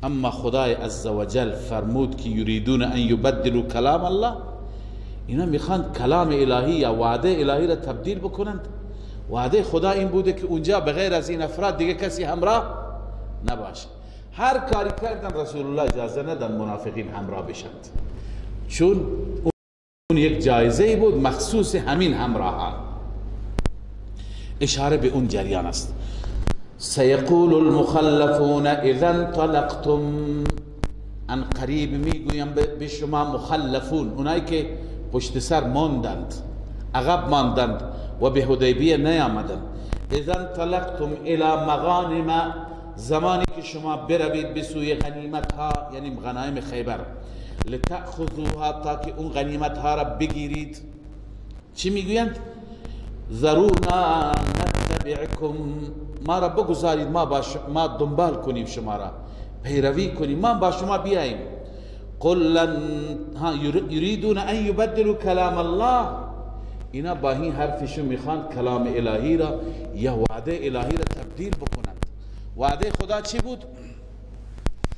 اما خدای عزوجل فرمود که یریدون ان یبدلوا کلام الله، اینا میخوان کلام الهی یا وعده الهی را تبدیل بکنند. وعده خدا این بوده که اونجا بغیر از این افراد دیگه کسی همراه نباشه. هر کاری کردن رسول الله اجازه ندن منافقین همراه بشند، چون اون یک جایزه بود مخصوص همین همراهان. اشاره به اون جریان است. سیقول المخلفون اذا انطلقتم، ان قریب میگویم به شما مخلفون، اونایی که پشت سر ماندند، عقب ماندند و به حدیبیه نیامدند. اذا انطلقتم الى مغانم، زمانی که شما بروید به سوی غنیمت ها، یعنی غنایم خیبر، لتأخذوها، تا که اون غنیمت ها را بگیرید. چی میگویند؟ ذرونا نتبعکم، ما را بگذارید ما دنبال کنیم، شما را پیروی کنیم، ما با شما بیاییم. قل لن یریدون ان یبدلوا کلام الله، اینا با این حرفشون میخوان کلام الهی را یا وعده الهی را تبدیل بکنند. وعده خدا چی بود؟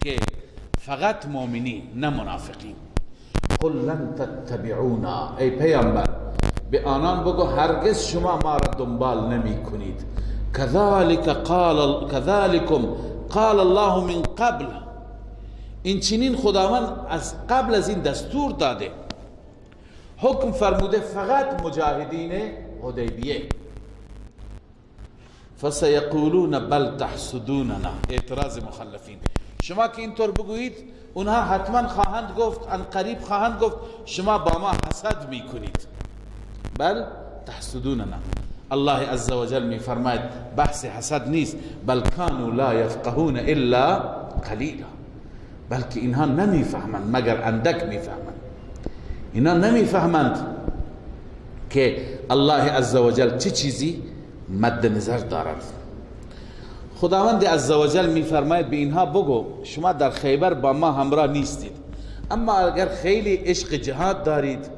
که فقط مؤمنین نه منافقین. قل لن تتبعونا، ای پیامبر به آنان بگو هرگز شما ما را دنبال نمی کنید. کذالکم قال الله من قبل، این چنین خداوند از قبل از این دستور داده، حکم فرموده فقط مجاهدین حدیبیه. فسیقولون بل تحسدوننا، اعتراض مخلفین، شما که اینطور بگویید اونها حتما خواهند گفت، ان قریب خواهند گفت شما با ما حسد میکنید. بل تحسدوننا، الله عز وجل می فرماید بحث حسد نیست، بل کانوا لا یفقهون الا قلیلا، بلکه اینها نمیفهمند مگر اندک میفهمند. اینا نمیفهمند که الله عز وجل چه چیزی مد نظر دارد. خداوند عز وجل می فرماید به اینها بگو شما در خیبر با ما همراه نیستید، اما اگر خیلی عشق جهاد دارید،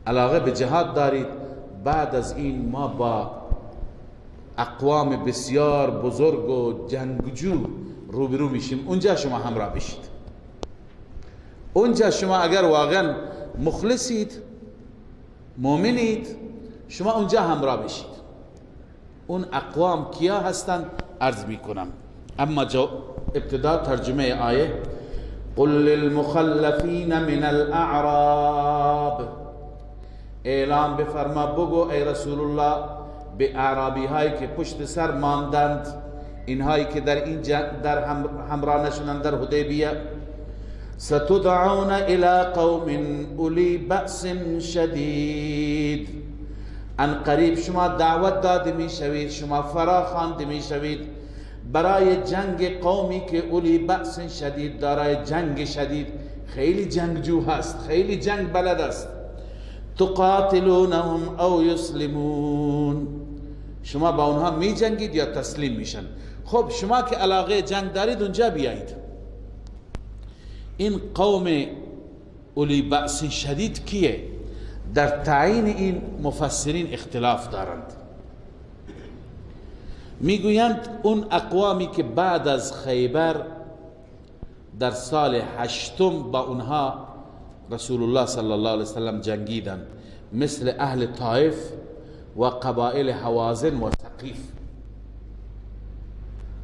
علاقه به جهاد دارید، بعد از این ما با اقوام بسیار بزرگ و جنگجو روبرو میشیم، اونجا شما همراه بشید. اونجا شما اگر واقعا مخلصید، مؤمنید، شما اونجا همراه بشید. اون اقوام کیا هستند عرض میکنم. اما ابتدا ترجمه آیه، قل للمخلفین من الاعراب، اعلام بفرما بگو ای رسول الله به اعرابی هایی که پشت سر ماندند، اینهایی که در این در همراه نشدند در حدیبیه، ستدعون الى قوم اولی بأس شدید، ان قریب شما دعوت داده می شوید، شما فراخوانده می شوید برای جنگ قومی که اولی بأس شدید، دارای جنگ شدید، خیلی جنگجو هست، خیلی جنگ بلد است. تقاتلونهم او یسلمون، شما با اونها می جنگید یا تسلیم میشن. خب شما که علاقه جنگ دارید اونجا بیایید. این قوم اولی بأس شدید کیه؟ در تعیین این مفسرین اختلاف دارند. میگویند اون اقوامی که بعد از خیبر در سال 8 با اونها رسول الله صلی الله علیه وسلم جنگیدند، مثل اهل طائف و قبائل حوازن و ثقیف.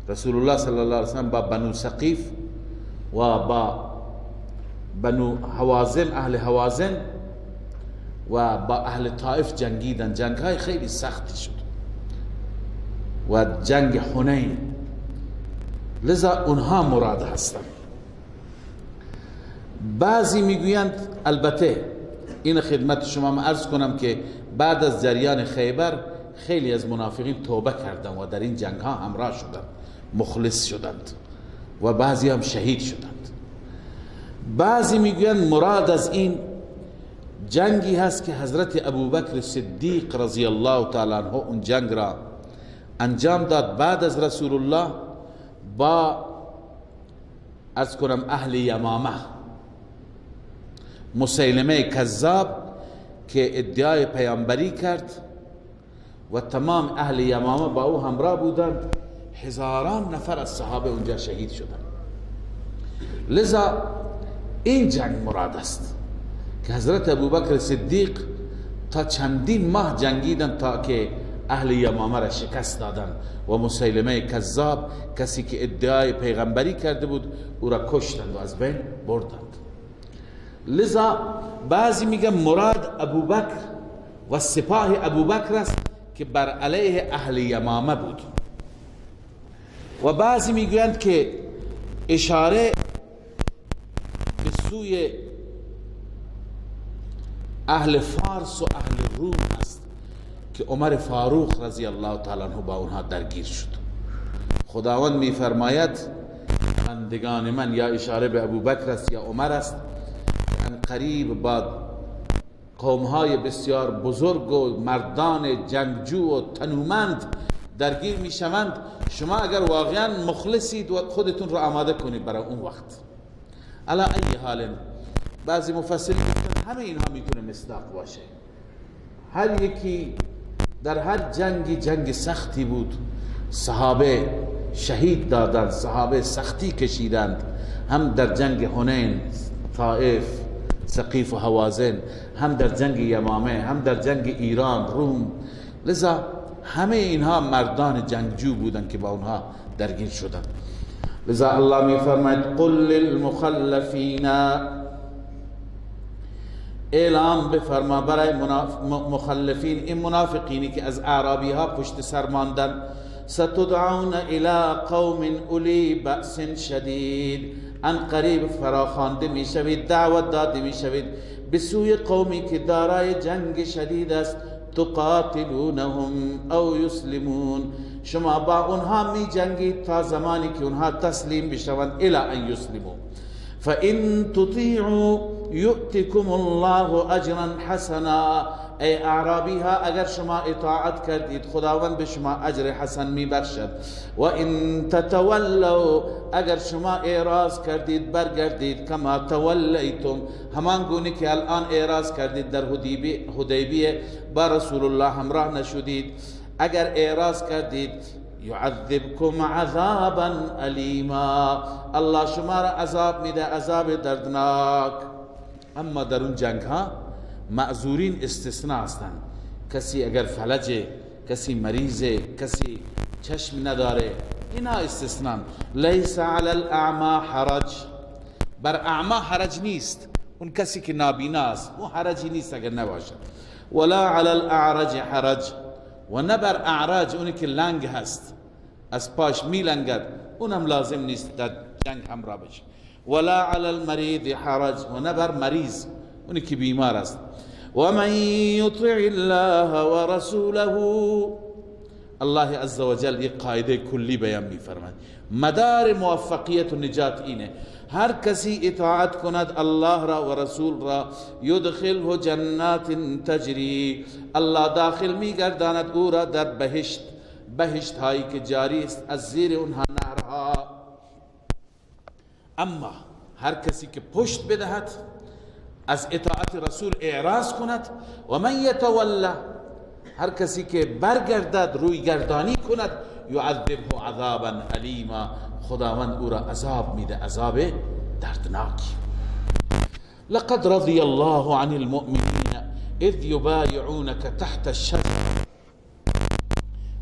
رسول الله صلی الله علیه وسلم با بنو ثقیف و با بنو حوازن، اهل حوازن و با اهل طائف جنگیدن. جنگ های خیلی سختی شد و جنگ حنین، لذا اونها مراد هستند. بعضی میگویند، البته این خدمت شما عرض کنم که بعد از جریان خیبر خیلی از منافقین توبه کردند و در این جنگ ها همراه شدند، مخلص شدند و بعضی هم شهید شدند. بعضی میگویند مراد از این جنگی هست که حضرت ابوبکر صدیق رضی الله تعالی عنه اون جنگ را انجام داد بعد از رسول الله با عرض کنم اهل یمامه، مسیلمه کذاب که ادعای پیامبری کرد و تمام اهل یمامه با او همراه بودند. هزاران نفر از صحابه اونجا شهید شدند. لذا این جنگ مراد است که حضرت ابوبکر صدیق تا چندین ماه جنگیدند تا که اهل یمامه را شکست دادند و مسیلمه کذاب، کسی که ادعای پیغمبری کرده بود، او را کشتند و از بین بردند. لذا بعضی میگن مراد ابوبکر و سپاه ابوبکر است که بر علیه اهل یمامه بود، و بعضی میگویند که اشاره به سوی اهل فارس و اهل روم است که عمر فاروق رضی الله تعالی عنه با اونها درگیر شد. خداوند میفرماید بندگان من، یا اشاره به ابوبکر است یا عمر است، ان قریب با قومهای بسیار بزرگ و مردان جنگجو و تنومند درگیر میشوند. شما اگر واقعا مخلصید و خودتون رو آماده کنید برای اون وقت. علی ای حال، بعضی مفسرین میگن همه اینها میتونه مصداق باشه. هر یکی در هر جنگی جنگ سختی بود، صحابه شهید دادند، صحابه سختی کشیدند، هم در جنگ حنین، طائف، ثقیف و هوازن، هم در جنگ یمامه، هم در جنگ ایران روم. لذا همه اینها مردان جنگجو بودن که با اونها درگیر شدن. لذا الله می فرماید قل للمخلفین، اعلام بفرما برای مخلفین، این منافقینی که از اعرابی ها پشت سر ماندن، ستدعون الى قوم اولی بأس شدید، ان قریب فراخوانده می شوید، دعوت داده می شوید به سوی قومی که دارای جنگ شدید است، تقاتلونهم او یسلمون، شما با اونها می جنگید تا زمانی که اونها تسلیم بشوند، الی ان یسلمون. فإن تطیعوا یؤتکم الله اجرا حسنا، ای اعرابی ها اگر شما اطاعت کردید خداوند به شما اجر حسن می بخشد. و ان تتولوا، اگر شما اعراض کردید برگردید، کما تولیتم، همان گونه که الان اعراض کردید در حدیبیه با رسول الله همراه نشدید، اگر اعراض کردید، یعذبکم عذابا الیما، الله شما را عذاب میده، عذاب دردناک. اما در اون جنگ ها معذورین استثناء هستند. کسی اگر فلجه، کسی مریضه، کسی چشم نداره، اینا استثناء. لیس علی الاعمى حرج، بر اعما حرج نیست، اون کسی که نابینا است اون حرجی نیست اگر نباشه. ولا علی الاعرج حرج، و نه بر اعرج، اونی که لنگ هست از پاش میلنگد، اونم لازم نیست در جنگ همراه بشه. ولا علی المریض حرج، و نه بر مریض، اونی که بیمار است. و من یطع الله و رسوله، الله عز وجل یک قاعده کلی بیان می‌فرماید، مدار موفقیت و نجات اینه، هر کسی اطاعت کند الله را و رسول را، یدخله جنات تجری، الله داخل می‌گرداند او را در بهشت، بهشت هایی که جاری است از زیر اونها نهرها. اما هر کسی که پشت بدهد، از اطاعت رسول اعراض کند، و من یتولا، هر کسی که برگردد روی گردانی کند، یعذبه عذابا الیما، خداوند او را عذاب میده، عذاب دردناک. لقد رضی الله عن المؤمنین اذ یبایعونک تحت الشجره،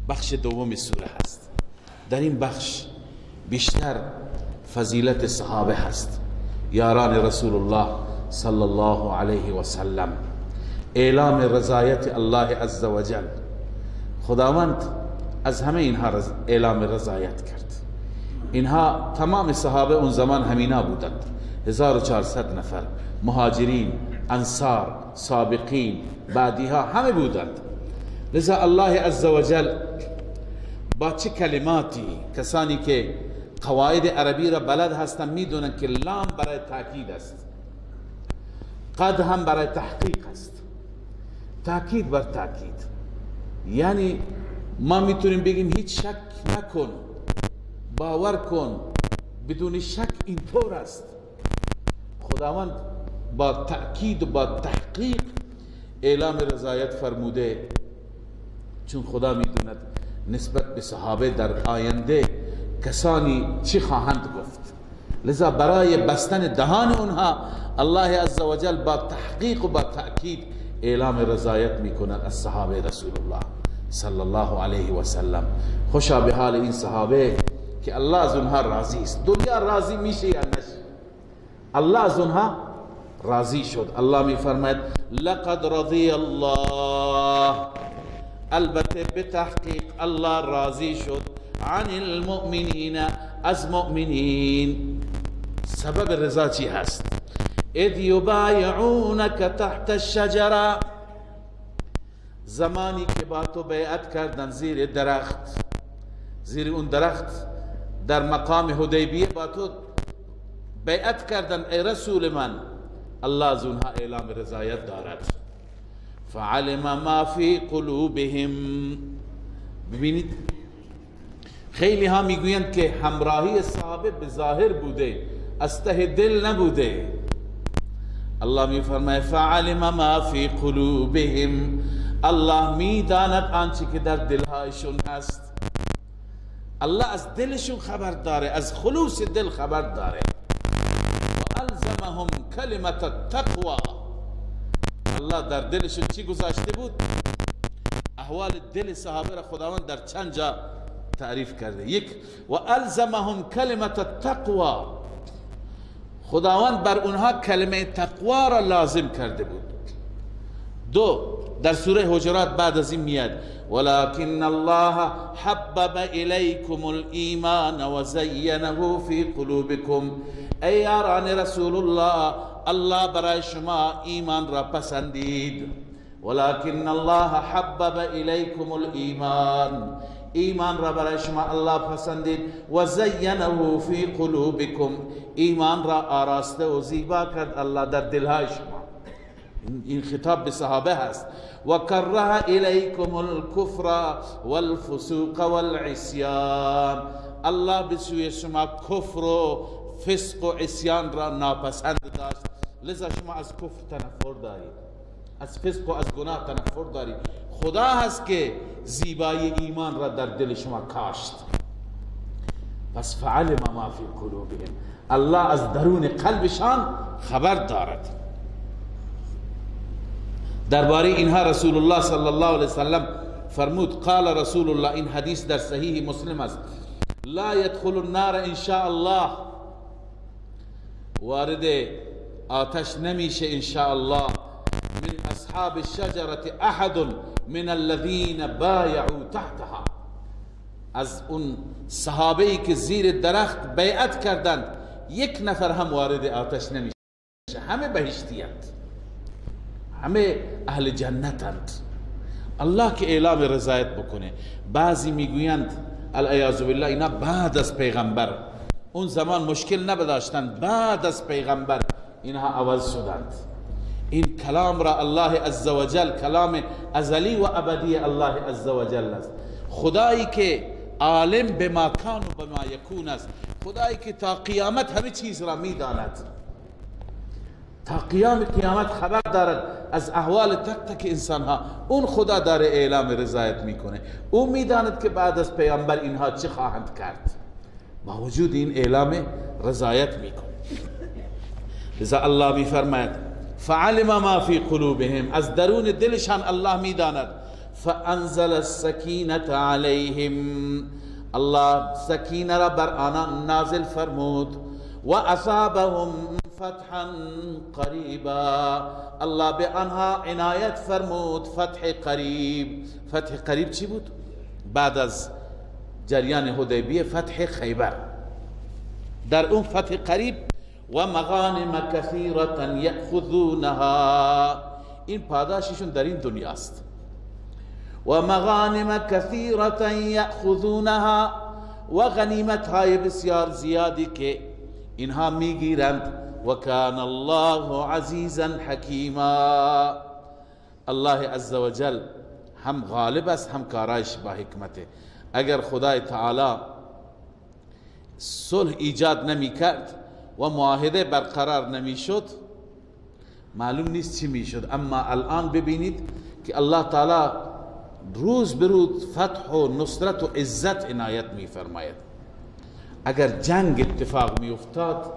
بخش دوم سوره هست. در این بخش بیشتر فضیلت صحابه هست، یاران رسول الله صلی الله علیه و سلم، اعلام رضایت الله عز وجل. خداوند از همه اینها اعلام رضایت کرد. اینها تمام صحابه اون زمان همینا بودند، 1400 نفر، مهاجرین، انصار، سابقین، بعدیها همه بودند. لذا الله عز وجل با چه کلماتی، کسانی که قواعد عربی را بلد هستند میدونن که لام برای تاکید است، قد هم برای تحقیق است، تاکید بر تاکید. یعنی ما میتونیم بگیم هیچ شک نکن، باور کن، بدون شک اینطور است. خداوند با تأکید و با تحقیق اعلام رضایت فرموده، چون خدا میدوند نسبت به صحابه در آینده کسانی چی خواهند گفت. لذا برای بستن دهان اونها الله عز وجل با تحقیق و با تأکید اعلام رضایت میکند از صحابه رسول الله صلی الله علیه و سلم. خوشا به حال این صحابه که الله از اونها راضی است. دنیا راضی میشه یا نشه، الله از اونها راضی شد. الله میفرماید لقد رضی الله، البته به تحقیق الله راضی شد، عن المؤمنین، از مؤمنین. سبب رضا چی هست؟ اذ یبایعونک تحت الشجره، زمانی که با تو بیعت کردن زیر درخت، زیر اون درخت در مقام حدیبیه با تو بیعت کردن ای رسول من، الله از اونها اعلام رضایت دارد. فعلم ما فی قلوبهم، ببینید خیلی ها میگویند که همراهی صحابه به ظاهر بوده، از ته دل نبوده. الله میفرماید فعلم ما فی قلوبهم، الله میداند آنچه که در دلهایشون هست. الله از دلشون خبر داره، از خلوص دل خبر داره. و الزم الزمهم کلمت التقوى. الله در دلشون چی گذاشته بود؟ احوال دل صحابه را خداوند در چند جا تعریف کرده. یک، و الزمهم کلمت التقوى، خداوند بر اونها کلمه تقوا را لازم کرده بود. دو، در سوره حجرات بعد از این میاد ولكن الله حبب الیکم الایمان و زینه فی قلوبکم. ای یاران رسول الله، الله برای شما ایمان را پسندید. ولكن الله حبب الیکم الایمان، ایمان را برای شما الله پسندید. و زینه فی قلوبکم، ایمان را آراسته و زیبا کرد الله در دلهای شما. این خطاب به صحابه هست. و کره الیکم الکفر والفسوق والعصیان، الله به سوی شما کفر و فسق و عصیان را ناپسند داشت، لذا شما از کفر تنفر دارید، از فسق و از گناه تنفر دارید. خدا هست که زیبایی ایمان را در دل شما کاشت. پس فعلم ما فی قلوبهم، الله از درون قلبشان خبر دارد. درباره اینها رسول الله صلی الله علیه وسلم فرمود قال رسول الله، این حدیث در صحیح مسلم است، لا يدخل النار ان شاء الله، وارد آتش نمیشه ان شاء الله من اصحاب الشجرة احد من الذين بايعوا تحتها، از اون صحابه‌ای که زیر درخت بیعت کردند یک نفر هم وارد آتش نمیشه، همه بهشتی‌اند، همه اهل جنتند. الله که اعلام رضایت بکنه. بعضی میگویند العیاذ بالله اینا بعد از پیغمبر، اون زمان مشکل نبداشتند، بعد از پیغمبر اینها عوض شدند. این کلام را الله عزوجل، کلام ازلی و ابدی الله عزوجل است. خدایی که عالم بما کان و بما یکون است، خدایی که تا قیامت همه چیز را میداند، تا قیام قیامت خبر دارد از احوال تک تک انسان ها. اون خدا داره اعلام رضایت میکنه، اون میداند که بعد از پیامبر اینها چه خواهند کرد، با وجود این اعلام رضایت میکنه. لذا الله میفرماید فعلم ما فی قلوبهم، از درون دلشان الله میداند. فانزل السکینة علیهم، الله سکینه را بر آنان نازل فرمود. و اصابهم فتحا قریبا، الله به آنها عنایت فرمود فتح قریب. فتح قریب چی بود؟ بعد از جریان حدیبیه فتح خیبر. در اون فتح قریب و مغانم کثیرة یأخذونها، این پاداششون در این دنیاست. و مغانم کثیرة یأخذونها، و غنیمت های بسیار زیادی که اینها میگیرند. و کان الله عزیزا حکیما، الله عزوجل هم غالب است هم کارایش با حکمته. اگر خدای تعالی صلح ایجاد نمی کرد و معاهده برقرار نمی شد، معلوم نیست چی می شد. اما الان ببینید که الله تعالی روز به روز فتح و نصرت و عزت عنایت می فرماید. اگر جنگ اتفاق می افتاد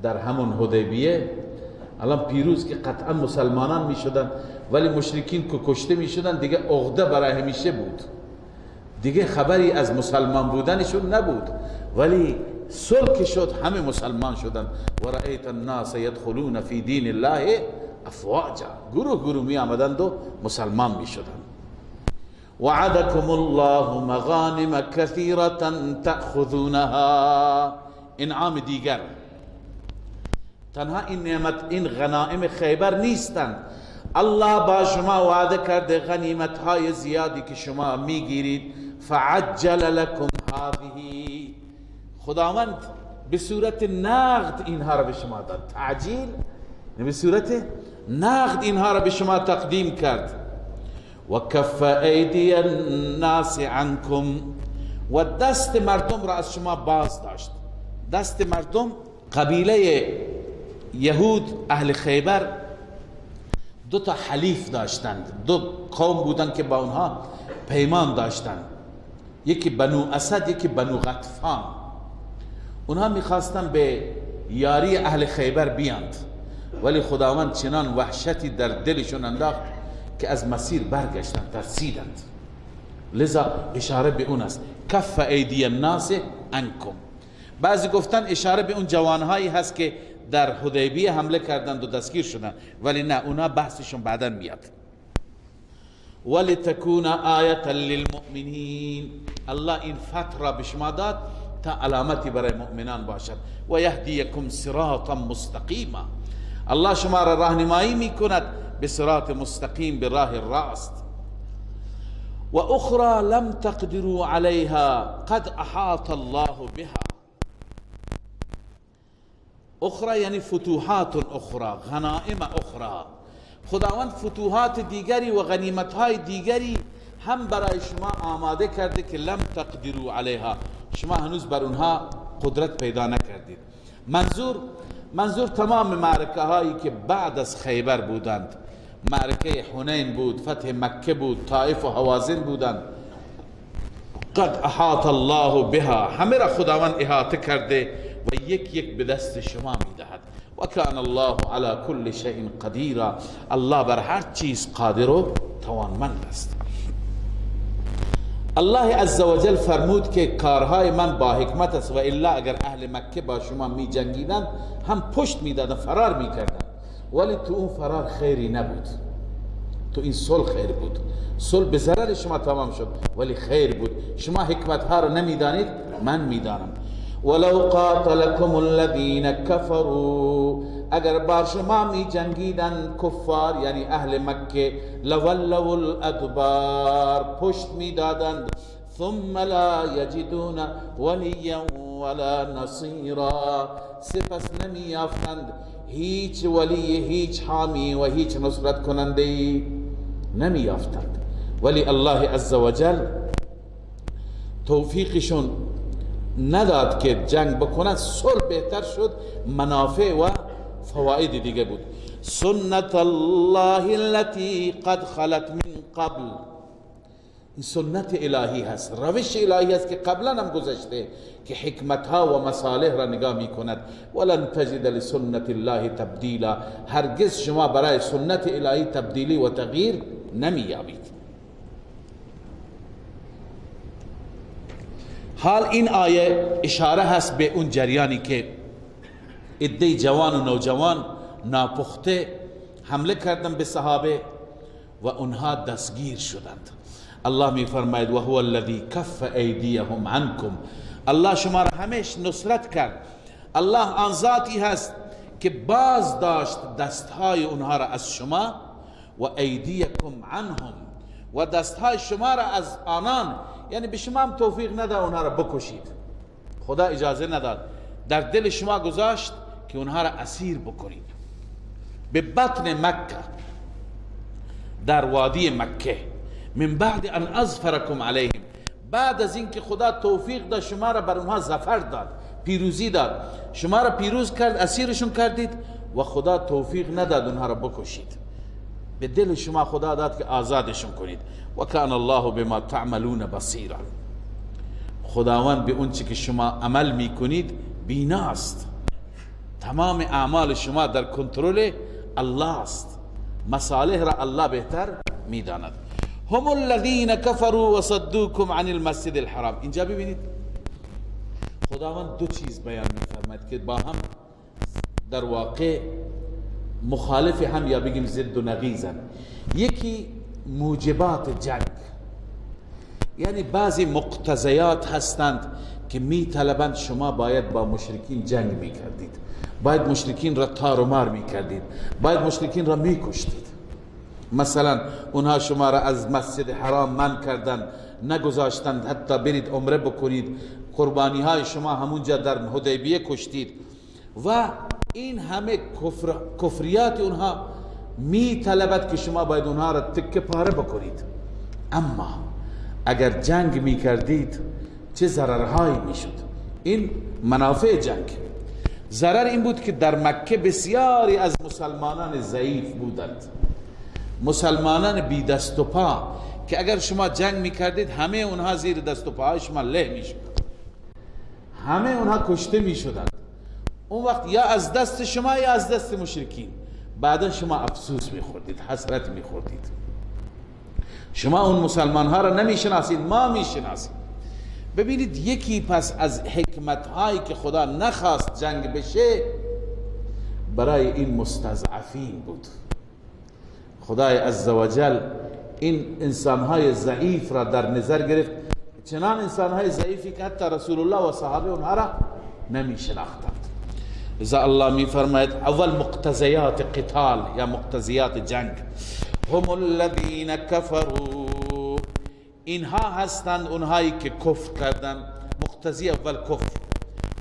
در همون حدیبیه، الان پیروز که قطعا مسلمانان می شدن، ولی مشرکین که کشته می شدن دیگه عقده برای همیشه بود، دیگه خبری از مسلمان بودنشون نبود. ولی صلح که شد همه مسلمان شدن. و رأیت الناس يدخلون فی دین الله افواجا، گروه گروه می آمدند و مسلمان می شدن. وعدكم الله مغانم كثيرة تأخذونها، انعام دیگر. تنها این نعمت، این غنائم خیبر نیستند، الله با شما وعده کرده غنیمت های زیادی که شما میگیرید. فعجل لكم هذه، خداوند به صورت نقد اینها را به شما داد. تعجیل به صورت نقد اینها را به شما تقدیم کرد. و کف ایدی الناس عنکم، و دست مردم را از شما باز داشت. دست مردم، قبیله یهود اهل خیبر دو تا حلیف داشتند، دو قوم بودند که با اونها پیمان داشتند، یکی بنو اسد یکی بنو غطفان. اونها میخواستن به یاری اهل خیبر بیاند، ولی خداوند چنان وحشتی در دلشون انداخت که از مسیر برگشتند، ترسیدند. لذا اشاره به اون است کف ایدی الناس عنکم. بعضی گفتن اشاره به اون جوانهایی هست که در حدیبیه حمله کردند و دستگیر شدند، ولی نه، اونا بحثشون بعدا میاد. ولتکون آیه للمؤمنین، الله این فتح را به شما داد تا علامتی برای مؤمنان باشد. و یهدیکم صراطا مستقیما، الله شما را راهنمایی میکند به صراط مستقیم، به راه راست. و اخرى لم تقدروا عليها قد احاط الله بها. اخرى یعنی فتوحات اخرى، غنائم اخرى. خداوند فتوحات دیگری و غنیمت‌های دیگری هم برای شما آماده کرده که لم تقدروا علیها، شما هنوز بر اونها قدرت پیدا نکردید. منظور تمام معرکه هایی که بعد از خیبر بودند، معرکه حنین بود، فتح مکه بود، طائف و حوازن بودند. قد احاط الله بها، همه را خداوند احاطه کرده و یک یک به دست شما میدهد. و کان الله علی کل شیء قدیر، الله بر هر چیز قادر و توانمند است. الله عزوجل فرمود که کارهای من با حکمت است و الا اگر اهل مکه با شما می جنگیدند هم پشت می دادن، فرار می کردن، ولی تو اون فرار خیری نبود، تو این صلح خیر بود. صلح به ضرر شما تمام شد ولی خیر بود. شما حکمت ها رو نمی دانید، من می دانم. ولو قاتلكم الذين كفروا، اگر با شما می جنگیدن کفار یعنی اهل مکه، لولوا الادبار، پشت می دادند، ثم لا یجدون ولیا ولا نصیرا، سپس نمی یافتند هیچ ولی، هیچ حامی و هیچ نصرت کننده نمی یافتند. ولی الله عزوجل توفیقشون نداد که جنگ بکنند، صلح بهتر شد، منافع و فواید دیگه بود. سنت الله التي قد خلت من قبل، این سنت الهی هست، روش الهی هست که قبلا هم گذشته که حکمت ها و مصالح را نگاه می کند. ولن تجد لسنت الله تبدیلا، هرگز شما برای سنت الهی تبدیلی و تغییر نمی یابید. حال این آیه اشاره هست به اون جریانی که عده جوان و نوجوان ناپخته حمله کردن به صحابه و اونها دستگیر شدند. الله می فرماید و هو الذی کف ایدیهم عنکم، الله شما را همیشه نصرت کرد. الله آن ذاتی هست که باز داشت دستهای اونها را از شما، و ایدیکم عنهم، و دستهای شما را از آنان، یعنی به شما هم توفیق نداد اونها را بکشید، خدا اجازه نداد، در دل شما گذاشت که اونها را اسیر بکنید. به بطن مکه، در وادی مکه، من بعد ان اظفرکم علیهم، بعد از اینکه خدا توفیق داد شما را بر اونها ظفر داد، پیروزی داد، شما را پیروز کرد، اسیرشون کردید و خدا توفیق نداد اونها را بکشید، به دل شما خدا داد که آزادشون کنید. و کان الله بما تعملون بصیرا، خداوند به اون چی که شما عمل میکنید بیناست، تمام اعمال شما در کنترل الله است، مصالح را الله بهتر میداند. هم الذين كفروا وصدوكم عن المسجد الحرام، اینجا ببینید خداوند دو چیز بیان میفرماید که با هم در واقع مخالف هم یا بگیم ضد و نقیضن. یکی موجبات جنگ، یعنی بعضی مقتضیات هستند که می طلبند شما باید با مشرکین جنگ می کردید، باید مشرکین را تار و مار می کردید، باید مشرکین را می کشتید. مثلا اونها شما را از مسجد حرام من کردند، نگذاشتند حتی برید عمره بکنید، قربانی های شما همونجا در حدیبیه کشتید و این همه کفریات اونها می طلبد که شما باید اونها را تکه پاره بکنید. اما اگر جنگ می کردید چه ضررهایی می شد؟ این منافع جنگ. ضرر این بود که در مکه بسیاری از مسلمانان ضعیف بودند، مسلمانان بی دست و پا، که اگر شما جنگ می کردید همه اونها زیر دست و پاهای شما له می شد، همه اونها کشته می شدند. اون وقت یا از دست شما یا از دست مشرکین. بعدا شما افسوس میخوردید، حسرت میخوردید. شما اون مسلمان ها را نمیشناسید، ما میشناسید. ببینید یکی پس از حکمت هایی که خدا نخواست جنگ بشه برای این مستضعفین بود. خدای عزوجل این انسانهای ضعیف را در نظر گرفت، چنان انسانهای ضعیفی که حتی رسول الله و صحابه اونها را نمی شناختند. لذا الله می فرماید اول مقتضیات قتال یا مقتضیات جنگ، هم الذین کفروا، اینها هستند اونهایی که کفر کردند. مقتضی اول کفر،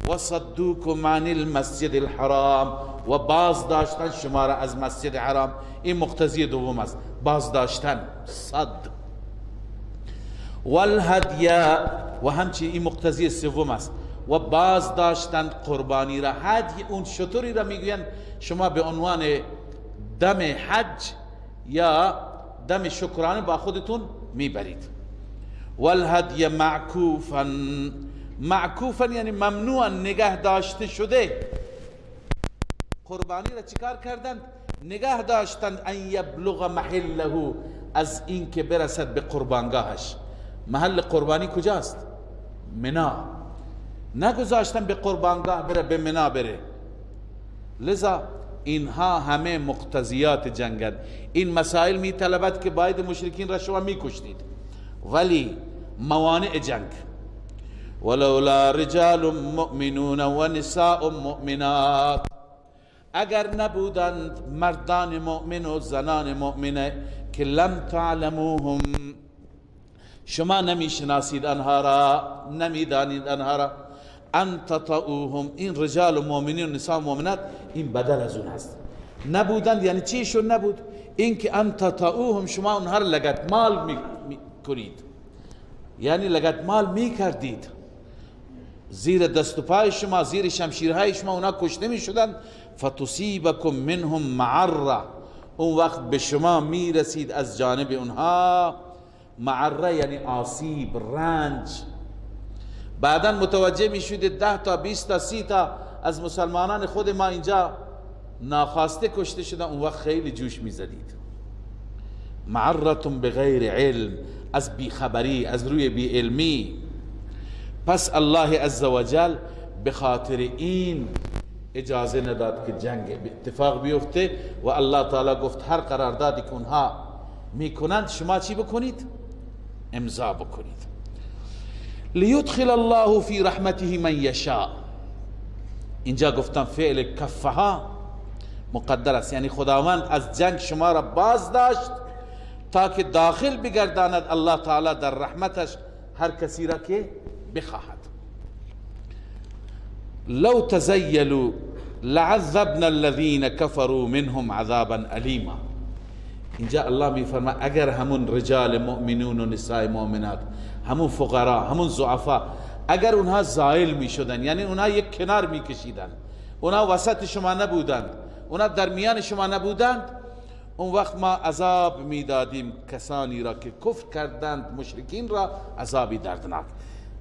و صدوکم عن المسجد الحرام، و باز داشتن شما را از مسجد حرام. این مقتضی دوم است، باز داشتن، صد. والهدی، و همچنین این مقتضی سوم است، و باز داشتن قربانی را. هدی اون شطوری را میگویند شما به عنوان دم حج یا دم شکرانه با خودتون میبرید. والهدی معکوفا، معکوفا یعنی ممنوعا، نگه داشته شده. قربانی را چیکار کردند؟ نگه داشتند. ان یبلغ محله، از این که برسد به قربانگاهش. محل قربانی کجاست؟ منا. نگذاشتن به قربانگاه بره، به منا بره. لذا اینها همه مقتضیات جنگند. این مسائل می طلبد که باید مشرکین را شما می کشتید. ولی موانع جنگ، ولولا رجال مؤمنون و نساء مؤمنات، اگر نبودند مردان مؤمن و زنان مؤمنه که لم تعلموهم، شما نمیشناسید آنها را، نمیدانید آنها را، ان تطؤوهم، این رجال و مؤمنین و نساء مؤمنات این بدل از اون هست. نبودند یعنی چیشون نبود؟ این که ان تطؤوهم، شما اونها را لگدمال میکنید، یعنی لگدمال میکردید، زیر دست و پای شما، زیر شمشیرهای شما اونها کشته میشدند. فتصیبکم منهم معره، اون وقت به شما میرسید از جانب اونها معره یعنی آسیب، رنج. بعدا متوجه میشدید 10 تا 20 تا 30 تا از مسلمانان خود ما اینجا ناخواسته کشته شدن، اون وقت خیلی جوش میزدید. معرتون بغیر علم، از بیخبری، از روی بی علمی. پس الله عزوجل به خاطر این اجازه نداد که جنگ به اتفاق بیفته و الله تعالی گفت هر قراردادی که اونها میکنند شما چی بکنید؟ امضا بکنید. لیدخل الله فی رحمته من یشاء، اینجا گفتم فعل کفها مقدر است، یعنی خداوند از جنگ شما را باز داشت تا که داخل بگرداند الله تعالی در رحمتش هر کسی را که بخواهد. لو تزیلوا لعذبنا الذين كفروا منهم عذابا الیما. اینجا الله میفرماید اگر همون رجال مؤمنون و نساء مؤمنات، همون فقرا، همون ضعفا، اگر اونها زائل میشدن، یعنی اونها یک کنار میکشیدن، اونها وسط شما نبودند، اونها در میان شما نبودند، اون وقت ما عذاب میدادیم کسانی را که کفر کردند، مشرکین را عذابی دردناک.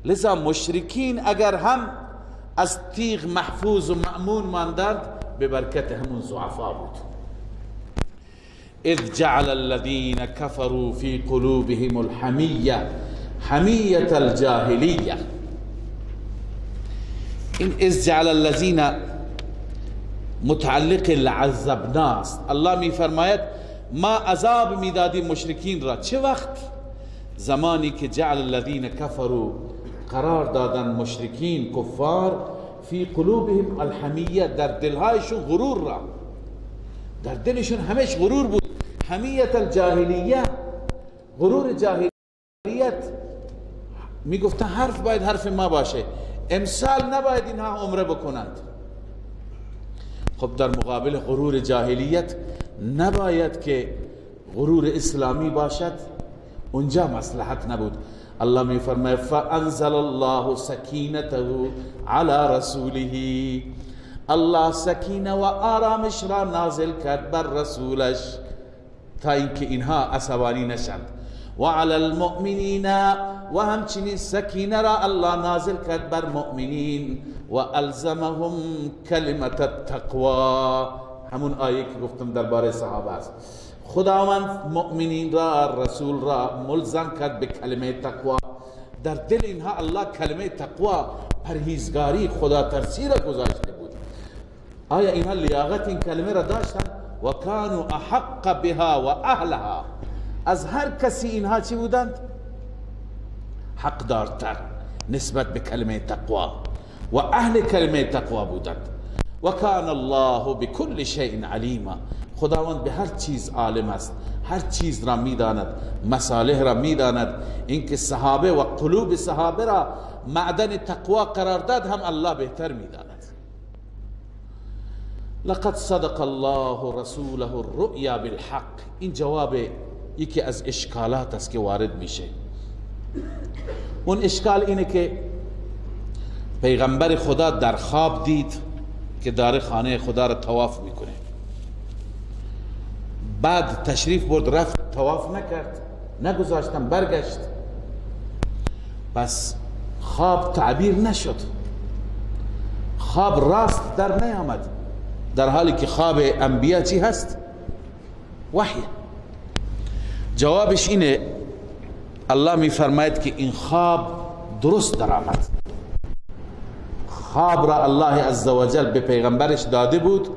لذا مشرکین اگر هم از تیغ محفوظ و مأمون ماندند به برکت همون ضعفا بود. اذ جعل الذين كفروا في قلوبهم الحمیه، حمیه الجاهلیه. این اذ جعل الذين متعلق لعذبنا است. الله می فرماید ما عذاب می دادیم مشرکین را. چه وقت؟ زمانی که جعل الذين كفروا، قرار دادن مشرکین کفار، فی قلوبهم الحمیه، در دلهایشون غرور را، در دلشون همش غرور بود. حمیت الجاهلیه، غرور جاهلیت. می گفتن حرف باید حرف ما باشه، امسال نباید اینها عمره بکنند. خب در مقابل غرور جاهلیت نباید که غرور اسلامی باشد، اونجا مصلحت نبود. الله می فرماید فانزل الله سکینته علی رسوله، الله سکینه و آرامش را نازل کرد بر رسولش تا اینکه اینها عصبانی نشند. و علی المؤمنین، و همچنین سکینه را الله نازل کرد بر مؤمنین و الزمهم کلمت التقوا. همون آیه که گفتم درباره صحابه است. خداوند مؤمنین را، رسول را ملزم کرد به کلمه تقوا. در دل اینها الله کلمه تقوا، پرهیزگاری، خدا ترسی را گذاشته بود. آیا اینها لیاقت این کلمه را داشتن؟ و کانوا احق بها و اهلها. از هر کسی اینها چی بودند؟ حقدارتر نسبت به کلمه تقوا و اهل کلمه تقوا بودند. و کان الله بكل شیء علیما. خداوند به هر چیز عالم است، هر چیز را میداند، مصالح را میداند. اینکه صحابه و قلوب صحابه را معدن تقوا قرار داد هم الله بهتر میداند. لقد صدق الله رسوله الرؤیا بالحق. این جواب یکی از اشکالات است که وارد میشه. اون اشکال اینه که پیغمبر خدا در خواب دید که داره خانه خدا را طواف میکنه، بعد تشریف برد رفت طواف نکرد، نگذاشتم برگشت، پس خواب تعبیر نشد، خواب راست در نیامد، در حالی که خواب انبیا چی هست؟ وحی. جوابش اینه، الله می فرماید که این خواب درست در آمد. خواب را الله عزوجل به پیغمبرش داده بود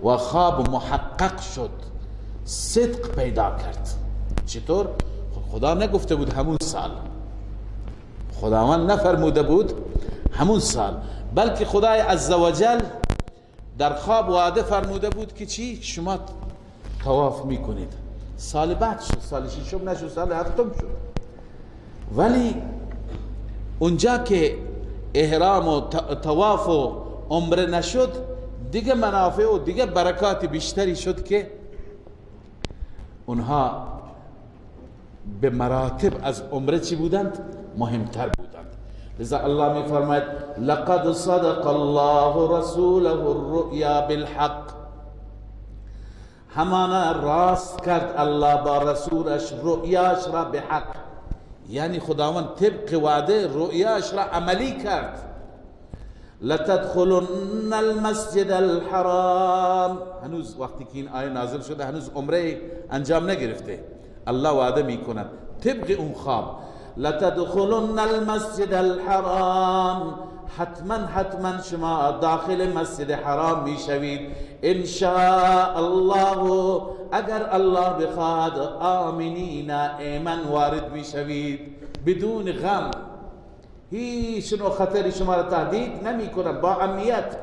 و خواب محقق شد، صدق پیدا کرد. چطور؟ خدا نگفته بود همون سال، خداوند نفرموده بود همون سال، بلکه خدای عزوجل در خواب وعده فرموده بود که چی؟ شما طواف میکنید. سال بعد شد، سال ششم نشد، سال هفتم شد. ولی اونجا که احرام و طواف و عمره نشد، دیگه منافع و دیگه برکات بیشتری شد که اونها به مراتب از عمره چی بودند؟ مهمتر بودند. لذا الله می فرماید لقد صدق الله رسوله الرؤیا بالحق. همانا راست کرد الله با رسولش رؤیاش را به حق، یعنی خداوند طبق وعده رؤیاش را عملی کرد. لتدخلن المسجد الحرام. هنوز وقتی که این آیه نازل شده هنوز عمره انجام نگرفته، الله وعده میکند طبق اون خواب لتدخلن المسجد الحرام، حتما شما داخل مسجد حرام میشوید، ان شاء الله، اگر الله بخواد، آمنین، ایمن وارد میشوید، بدون غم، هیچ نوع خطری شما را تهدید نمی کنند، با امنیت.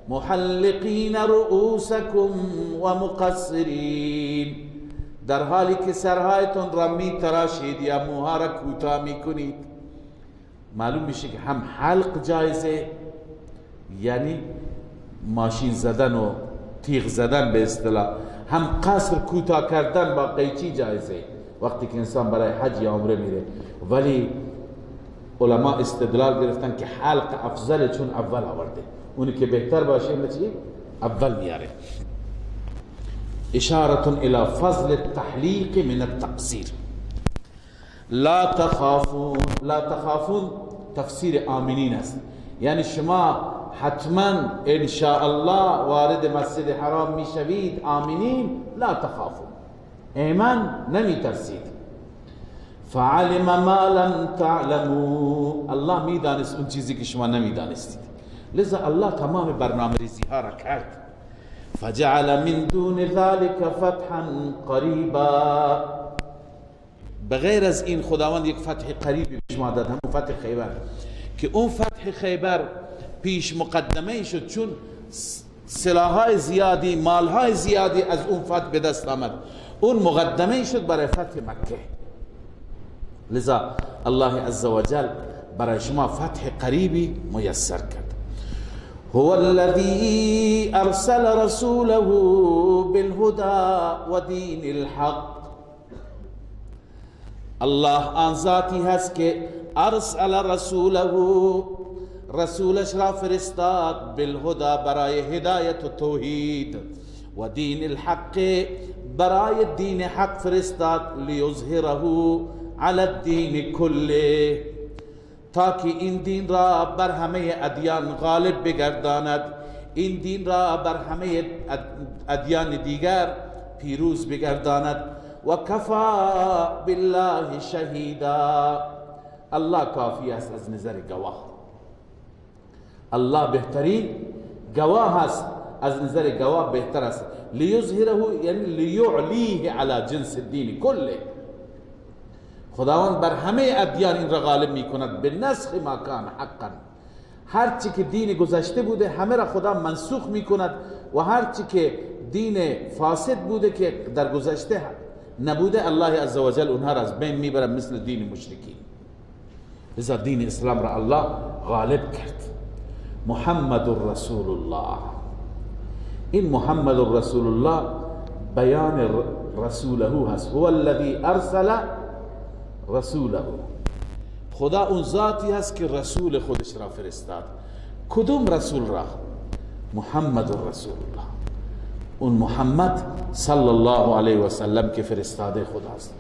محلقین رؤوسکم و مقصرین، در حالی که سرهایتون را می تراشید یا موها را کوتاه می کنید. معلوم میشه که هم حلق جایزه، یعنی ماشین زدن و تیغ زدن به اصطلاح، هم قصر کوتاه کردن با قیچی جایزه وقتی که انسان برای حج یا عمره میره. ولی علما استدلال گرفتن که حلق افضل، چون اول آورده، اونی که بهتر باشه چی؟ اول میاره. اشارة الى فضل التحلیق من التقصیر. لا تخافون تفسیر آمنین است، یعنی شما حتما ان شاء الله وارد مسجد حرام میشوید، آمنین، لا تخافون، ایمن نمی ترسید. فعلم ما لم تعلموا، الله میدانست اون چیزی که شما نمیدانستید، لذا الله تمام برنامه ریزی ها را کرد. فجعل من دون ذلك فتحا قریبا، بغیر از این خداوند یک فتح قریبی به شما داد، همون فتح خیبر، که اون فتح خیبر پیش مقدمه شد، چون سلاح‌های زیادی، مال‌های زیادی از اون فتح به دست آمد، اون مقدمه شد برای فتح مکه. لذا الله عزوجل برای شما فتح قریبی میسر کرد. هو الذي ارسل رسوله بالهدى ودين الحق، الله آن ذاتی هست که ارسل رسوله، رسولش را فرستاد، بالهدى برای هدایت و توحید، و دین الحق برای دین حق فرستاد، لیظهره علی الدین کله، تا که این دین را بر همه ادیان غالب بگرداند، این دین را بر همه ادیان دیگر پیروز بگرداند. و کفا بالله شهیدا، الله کافی است از نظر گواه. الله بهترین گواه است، از نظر گواه بهتر است. لیظهره یعنی لیعلیه علی جنس الدین کله، خداوند بر همه ادیان این را غالب می کند. به نسخ ما کان حقا، هرچی که دین گذشته بوده همه را خدا منسوخ می کند و هرچی که دین فاسد بوده که در گذشته نبوده الله عزوجل اونها را از بین میبرد، مثل دین مشرکین. لذا دین اسلام را الله غالب کرد. محمد رسول الله، این محمد رسول الله بیان رسوله هست. هو الذی ارسل رسوله، خدا اون ذاتی هست که رسول خودش را فرستاد. کدوم رسول را؟ محمد رسول الله، اون محمد صلی الله علیه و سلم که فرستاده خداست.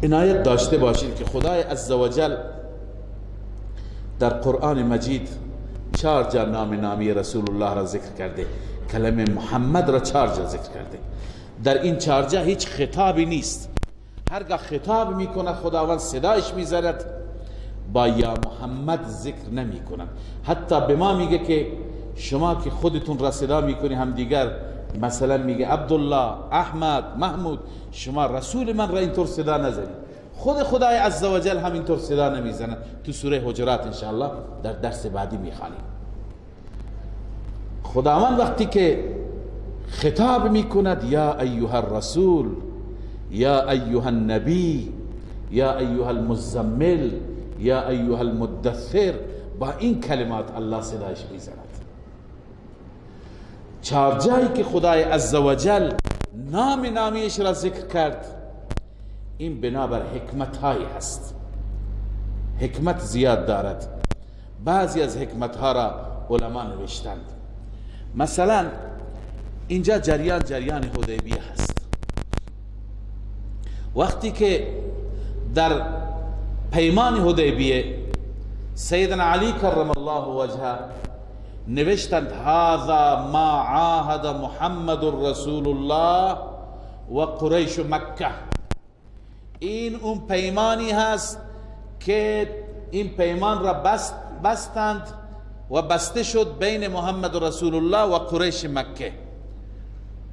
عنایت داشته باشید که خدای عزوجل در قرآن مجید 4 جا نامی رسول الله را ذکر کرده، کلمه محمد را 4 جا ذکر کرده. در این 4 جا هیچ خطابی نیست. هرگاه خطاب میکنه خداوند صدایش میزند، با یا محمد ذکر نمی کنند. حتی به ما میگه که شما که خودتون را صدا میکنی هم دیگر، مثلا میگه عبدالله، احمد، محمود، شما رسول من را اینطور صدا نزنید. خود خدای عزوجل هم اینطور صدا نمیزنه. تو سوره حجرات انشاءالله در درس بعدی میخوانیم. خداوند وقتی که خطاب میکند یا ایها الرسول، یا ایها النبی، یا ایها المزمل، یا ایها المدثر، با این کلمات الله صدایش میزند. 4 جایی که خدای عزوجل نامیش را ذکر کرد، این بنابر حکمت هایی هست. حکمت زیاد دارد. بعضی از حکمت ها را علما نوشتند. مثلا اینجا جریان حدیبیه هست. وقتی که در پیمان حدیبیه سیدنا علی کرم الله وجهه نوشتند هذا ما عاهد محمد رسول الله و قریش مکه، این اون پیمانی هست که این پیمان را بستند و بسته شد بین محمد رسول الله و قریش مکه.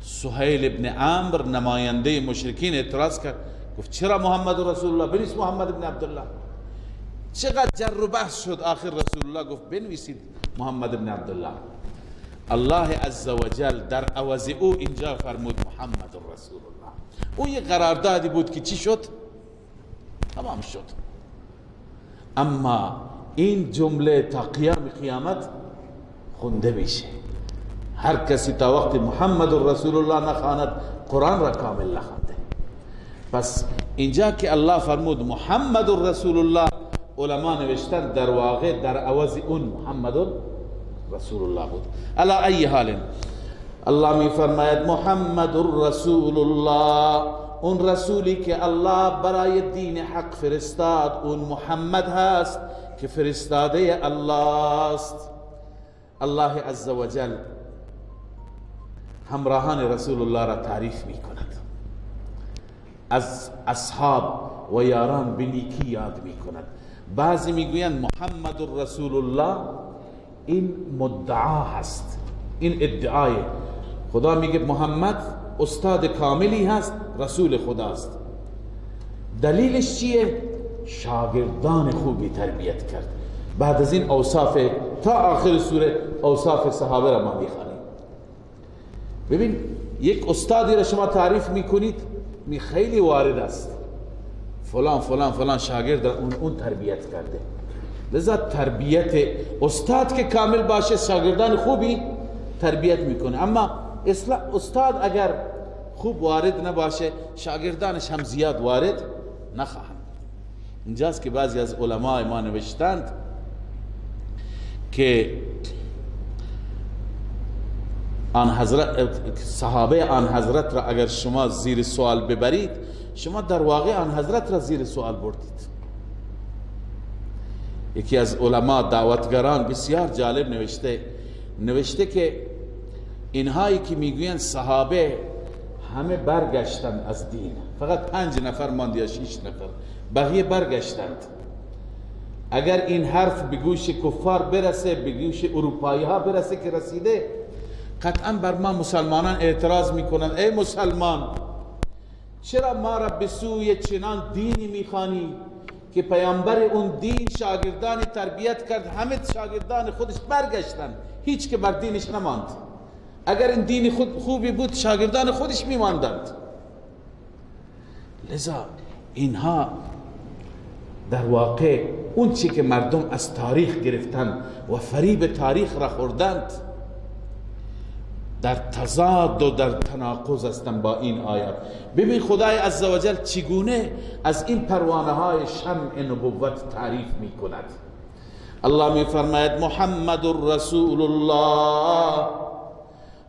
سهیل ابن عمرو نماینده مشرکین اعتراض کرد، گفت چرا محمد رسول الله بنویس محمد ابن عبدالله؟ چقدر جر و بحث شد، آخر رسول الله گفت بنویسید محمد ابن عبدالله. الله عزوجل در عوض او اینجا فرمود محمد رسول الله. اون یه قراردادی بود که چی شد؟ تمام شد. اما این جمله تا قیامت خونده میشه. هر کسی تا وقت محمد رسول الله نخواند قرآن را کامل نخوانده. پس اینجا که الله فرمود محمد رسول الله، علما نوشتن در واقع در عوض اون محمد رسول الله بود. علی ای حال الله می فرماید محمد رسول الله، اون رسولی که الله برای دین حق فرستاد اون محمد هست که فرستاده الله است. الله عزوجل همراهان رسول الله را تعریف می کند، از اصحاب و یاران به نیکی یاد می کند. بعضی می گویند محمد رسول الله این مدعا هست، این ادعای. خدا میگه محمد استاد کاملی هست، رسول خداست. دلیلش چیه؟ شاگردان خوبی تربیت کرد. بعد از این اوصاف تا آخر سوره اوصاف صحابه را ما میخوانیم. ببین یک استادی را شما تعریف میکنید، می خیلی وارد است، فلان فلان فلان شاگرد اون تربیت کرده. لذا تربیت استاد که کامل باشه شاگردان خوبی تربیت میکنه. اما استاد اگر خوب وارد نباشه شاگردانش هم زیاد وارد نخواهند. اینجاست که بعضی از علماء ما نوشتند که آن حضرت، صحابه آن حضرت را اگر شما زیر سوال ببرید، شما در واقع آن حضرت را زیر سوال بردید. یکی از علما دعوتگران بسیار جالب نوشته که اینهایی که میگوین صحابه همه برگشتند از دین، فقط 5 نفر ماند یا 6 نفر، بقیه برگشتند. اگر این حرف به گوش کفار برسه، به گوش اروپایی ها برسه که رسیده، قطعا بر ما مسلمانان اعتراض میکنن ای مسلمان چرا ما را به سوی چنان دینی میخوانی که پیامبر اون دین شاگردان تربیت کرد، همه شاگردان خودش برگشتن، هیچ که بر دینش نماند. اگر این دین خوبی بود شاگردان خودش میماندند. لذا اینها در واقع اون چی که مردم از تاریخ گرفتن و فریب تاریخ را خوردند در تضاد و در تناقض هستند با این آیات. ببین خدای عزوجل چگونه از این پروانه های شمع نبوت تعریف می کند. الله می فرماید محمد رسول الله،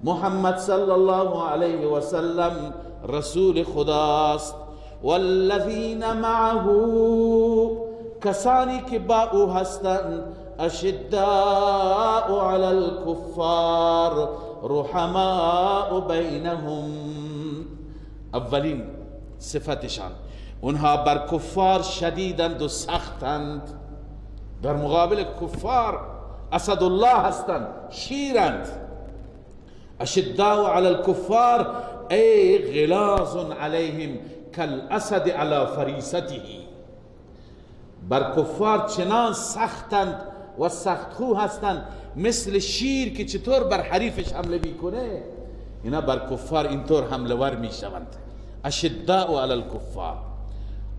محمد صلی الله علیه و سلم رسول خداست. والذین معه، کسانی که با او هستند، اشداء علی الکفار رحماء بینهم، اولین صفتشان اونها بر کفار شدیدند و سختند. در مقابل کفار اسدالله هستند، شیرند. اشداء علی الکفار ای غلاظ علیهم کالاسد علی فریسته، بر کفار چنان سختند و سختخو هستند مثل شیر که چطور بر حریفش حمله میکنه، اینا بر کفار اینطور حمله ور میشوند. اشداء علی الکفار،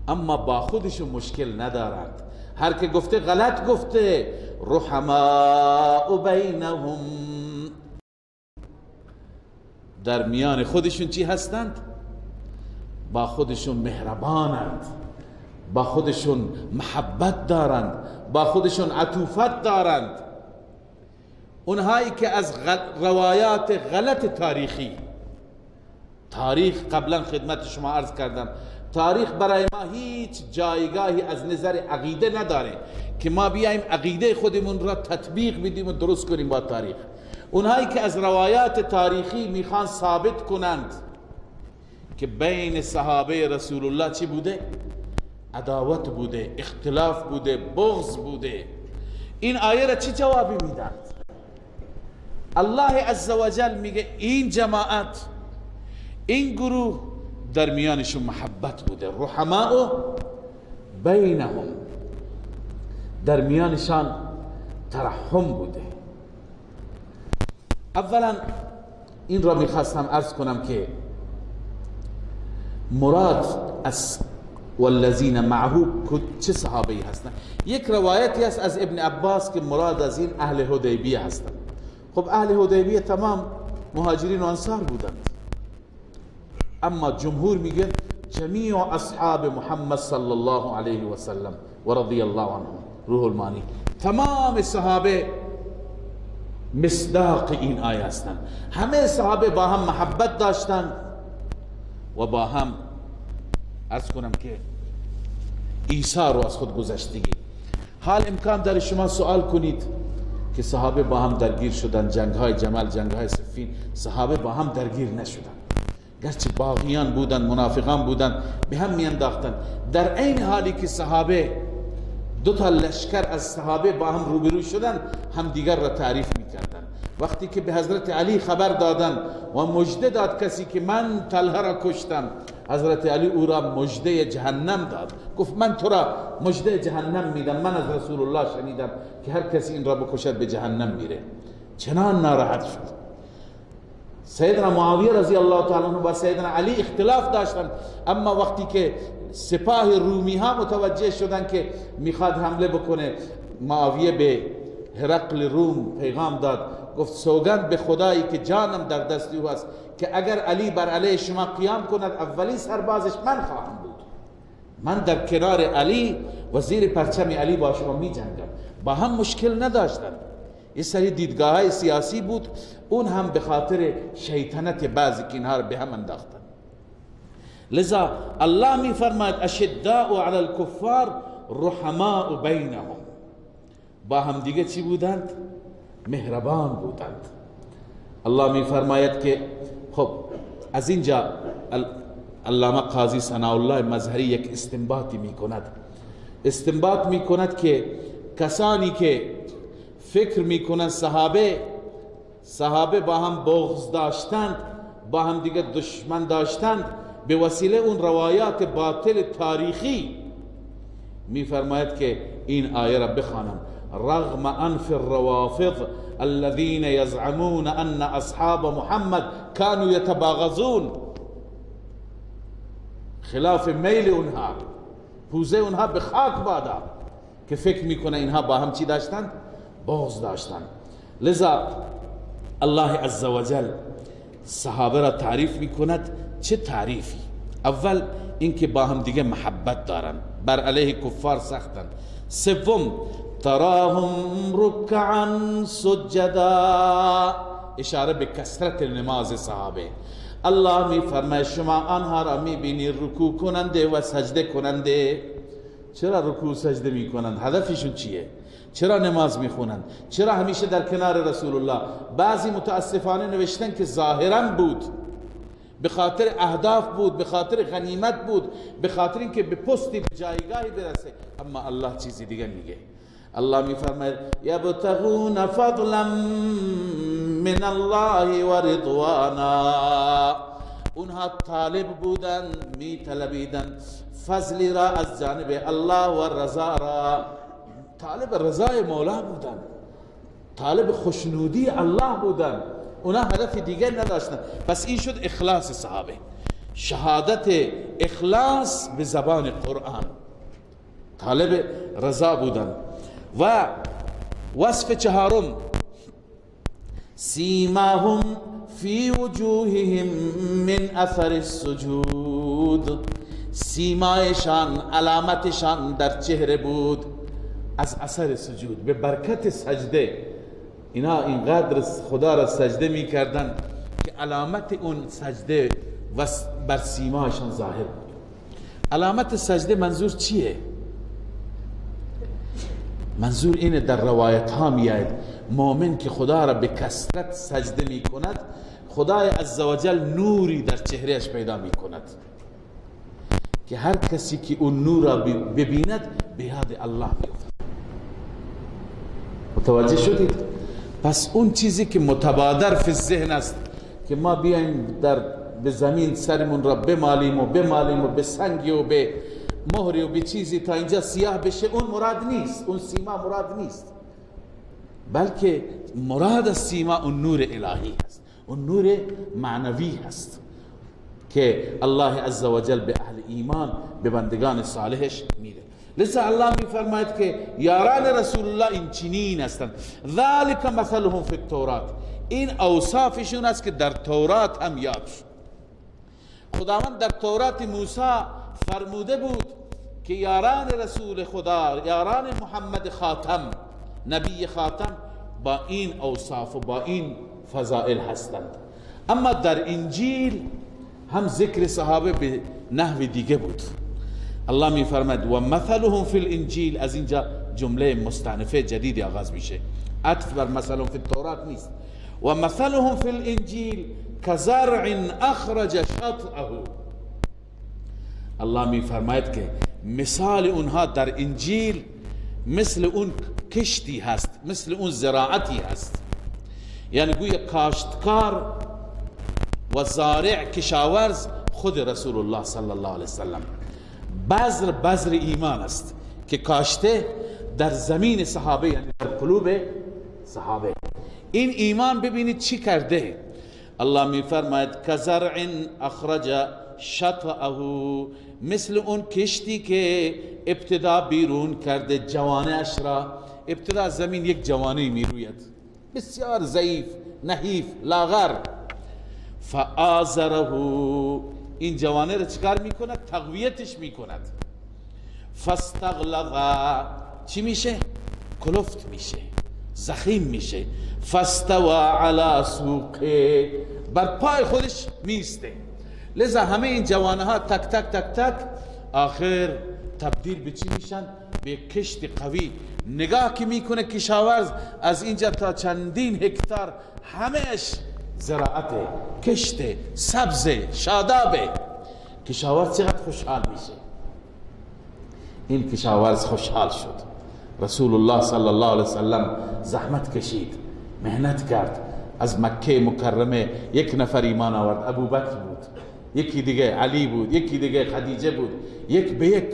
اما با خودشون مشکل ندارند. هر که گفته غلط گفته. رحماء بینهم، در میان خودشون چی هستند؟ با خودشون مهربانند، با خودشون محبت دارند، با خودشون عطوفت دارند. اونهایی که از روایات غلط تاریخ قبلا خدمت شما عرض کردم، تاریخ برای ما هیچ جایگاهی از نظر عقیده نداره که ما بیایم عقیده خودمون را تطبیق بدیم و درست کنیم با تاریخ. اونهایی که از روایات تاریخی میخوان ثابت کنند که بین صحابه رسول الله چی بوده؟ عداوت بوده، اختلاف بوده، بغض بوده، این آیه را چی جوابی میدن؟ الله عزوجل میگه این جماعت، این گروه در میانشون محبت بوده. رحماء بینهم، در میانشان ترحم بوده. اولا این را میخواستم عرض کنم که مراد از والذین معه چه صحابه‌ای هستند. یک روایتی است از ابن عباس که مراد از این اهل حدیبیه هستند. خب اهل حدیبیه تمام مهاجرین و انصار بودند، اما جمهور میگه جمیع اصحاب محمد صلی الله علیه و سلم و رضی الله عنهم. روح المانی، تمام صحابه مصداق این آیه هستند. همه صحابه با هم محبت داشتند و با هم عرض کنم که ایثار و از خود گذشتگی. حال امکان داره شما سوال کنید که صحابه با هم درگیر شدن، جنگ های جمل، جنگ های صفین، صحابه با هم درگیر نشدن، گرچه باغیان بودن، منافقان بودن، به هم میانداختن. در این حالی که صحابه دو تا لشکر از صحابه با هم روبرو شدن، هم دیگر را تعریف میکردن. وقتی که به حضرت علی خبر دادن و مژده داد کسی که من طلحه را کشتم، حضرت علی او را مژده جهنم داد، گفت من تو را مژده جهنم میدم، من از رسول الله شنیدم که هر کسی این را بکشد به جهنم میره. چنان ناراحت شد. سیدنا معاویه رضی الله تعالی عنه با سیدنا علی اختلاف داشتند، اما وقتی که سپاه رومی ها متوجه شدن که میخواد حمله بکنه، معاویه به هرقل روم پیغام داد، گفت سوگند به خدایی که جانم در دست او است که اگر علی بر علیه شما قیام کند اولین سربازش من خواهم بود. من در کنار علی و زیر پرچم علی با شما می جنگم. با هم مشکل نداشتن، یه سری دیدگاه های سیاسی بود، اون هم به خاطر شیطنت بعضی که اینها رو به هم انداختن. لذا الله می فرماید اشداء علی الکفار رحماء بینهم. با هم دیگه چی بودند؟ مهربان بودند. الله می فرماید که خب از اینجا علامه قاضی ثناءالله مظهری یک استنباطی می کند. استنباط می کند که کسانی که فکر می کنند صحابه با هم بغض داشتند، با هم دیگه دشمن داشتند، به وسیله اون روایات باطل تاریخی می فرماید که این آیه را بخوانم: رغم انف الروافض الذين يزعمون ان اصحاب محمد كانوا يتباغضون، خلاف میل اونها، پوزه اونها به خاک بادا که فکر میکنه اینها با هم چی داشتند؟ بغض داشتند. لذا الله عزوجل صحابه را تعریف میکند. چه تعریفی؟ اول اینکه با هم دیگه محبت دارن، بر علیه کفار سختن. سوم تراهم رکعا سجدا، اشاره به کثرت نماز صحابه. الله می فرماید شما آنها را می بینی رکوع کننده و سجده کننده. چرا رکوع سجده می کنند؟ هدفشون چیه؟ چرا نماز می خونند؟ چرا همیشه در کنار رسول الله؟ بعضی متاسفانه نوشتن که ظاهرا بود، به خاطر اهداف بود، به خاطر غنیمت بود، به خاطر اینکه به پستی به جایگاهی برسه. اما الله چیزی دیگه میگه. الله میفرماید یبتغون فضلا من الله و رضوانا، اونها طالب بودن، میطلبیدن فضلی را از جانب الله و رضا را، طالب رضای مولا بودن، طالب خوشنودی الله بودن، اونا هدف دیگر نداشتن. پس این شد اخلاص صحابه، شهادت اخلاص به زبان قرآن، طالب رضا بودن. و وصف چهارم سیماهم فی وجوههم من اثر السجود، سیمایشان، علامتشان در چهره بود از اثر سجود، به برکت سجده. اینا اینقدر خدا را سجده می کردن که علامت اون سجده بر سیمایشان ظاهر بود. علامت سجده منظور چیه؟ منظور اینه، در روایت ها می آید مؤمن که خدا را به کثرت سجده می کند، خدای عزوجل نوری در چهرهش پیدا می کند که هر کسی که اون نور را ببیند به یاد الله بیفتد. متوجه شدید؟ پس اون چیزی که متبادر فی الذهن است که ما بیایم به زمین سرمون را بمالیم و به سنگی و به مهری و به چیزی تا اینجا سیاه بشه، اون مراد نیست، اون سیما مراد نیست، بلکه مراد از سیما اون نور الهی هست، اون نور معنوی هست که الله عزوجل به اهل ایمان، به بندگان صالحش میده. لذا الله می فرماید که یاران رسول الله این چنین هستند. ذالک مثلهم فی التورات، این اوصافشون است که در تورات هم یاد شد. خداوند در تورات موسی فرموده بود که یاران رسول خدا، یاران محمد خاتم، نبی خاتم، با این اوصاف و با این فضائل هستند. اما در انجیل هم ذکر صحابه به نحو دیگه بود. الله می فرماید و مثلهم فی الانجیل، از اینجا جمله مستأنفه جدیدی آغاز میشه، عطف بر مثلهم فی التورات نیست. و مثلهم فی الانجیل کزرع اخرج شطأه، الله می فرماید که مثال اونها در انجیل مثل اون کشتی هست، مثل اون زراعتی هست. یعنی گویا کاشتکار و زارع، کشاورز خود رسول الله صلی الله علیه وسلم. بذر ایمان است که کاشته در زمین صحابه، یعنی در قلوب صحابه. این ایمان ببینید چی کرده. الله می فرماید کزرع اخرج شطأه، مثل اون کشتی که ابتدا بیرون کرده جوانه اش را. ابتدا زمین یک جوانه می روید، بسیار ضعیف، نحیف، لاغر. فآزره، این جوانه را چکار می کند؟ تقویتش می کند. فاستغلظ، چی میشه؟ کلفت میشه، زخیم میشه. فاستوى علی سوقه، بر پای خودش میسته. لذا همه این جوانه ها تک تک تک تک آخر تبدیل به چی میشن؟ به کشت قوی، نگاه که میکنه کشاورز از اینجا تا چندین هکتار همهش زراعت، کشت، سبز، شادابه. کشاورز چقدر خوشحال میشه. این کشاورز خوشحال شد. رسول الله صلی الله علیه وسلم زحمت کشید، مهنت کرد. از مکه مکرمه یک نفر ایمان آورد، ابوبکر بود، یکی دیگه علی بود، یکی دیگه خدیجه بود. یک به یک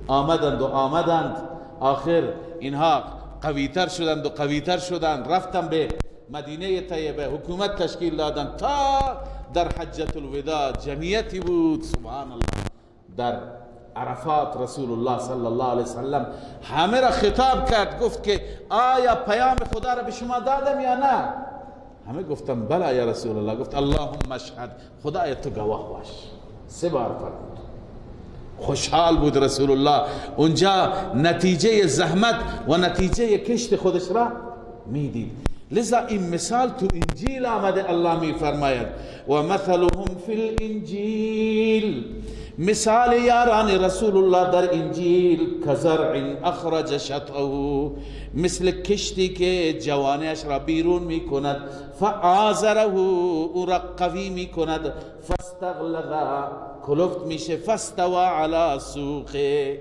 آمدند. آخر اینها قویتر شدند و قویتر شدند، رفتن به مدینه طیبه، حکومت تشکیل دادن. تا در حجة الوداع جمعیتی بود، سبحان الله. در عرفات رسول الله صلی الله علیه وسلم همه را خطاب کرد، گفت که آیا پیام خدا را به شما دادم یا نه؟ همه گفتم بله یا رسول الله. گفت اللهم اشهد، خدای تو گواه باش. 3 بار فرمود. خوشحال بود رسول الله. اونجا نتیجه زحمت و نتیجه کشت خودش را میدید. لذا این مثال تو انجیل آمده. الله می فرماید و مثلهم فی الانجیل، مثال یاران رسول الله در انجیل کزرع اخرج شطأه، مثل کشتی که جوانش را بیرون می کند، فآزره، او را قوی می کند، فاستغلظ، کلفت میشه، فاستوى علی سوقه،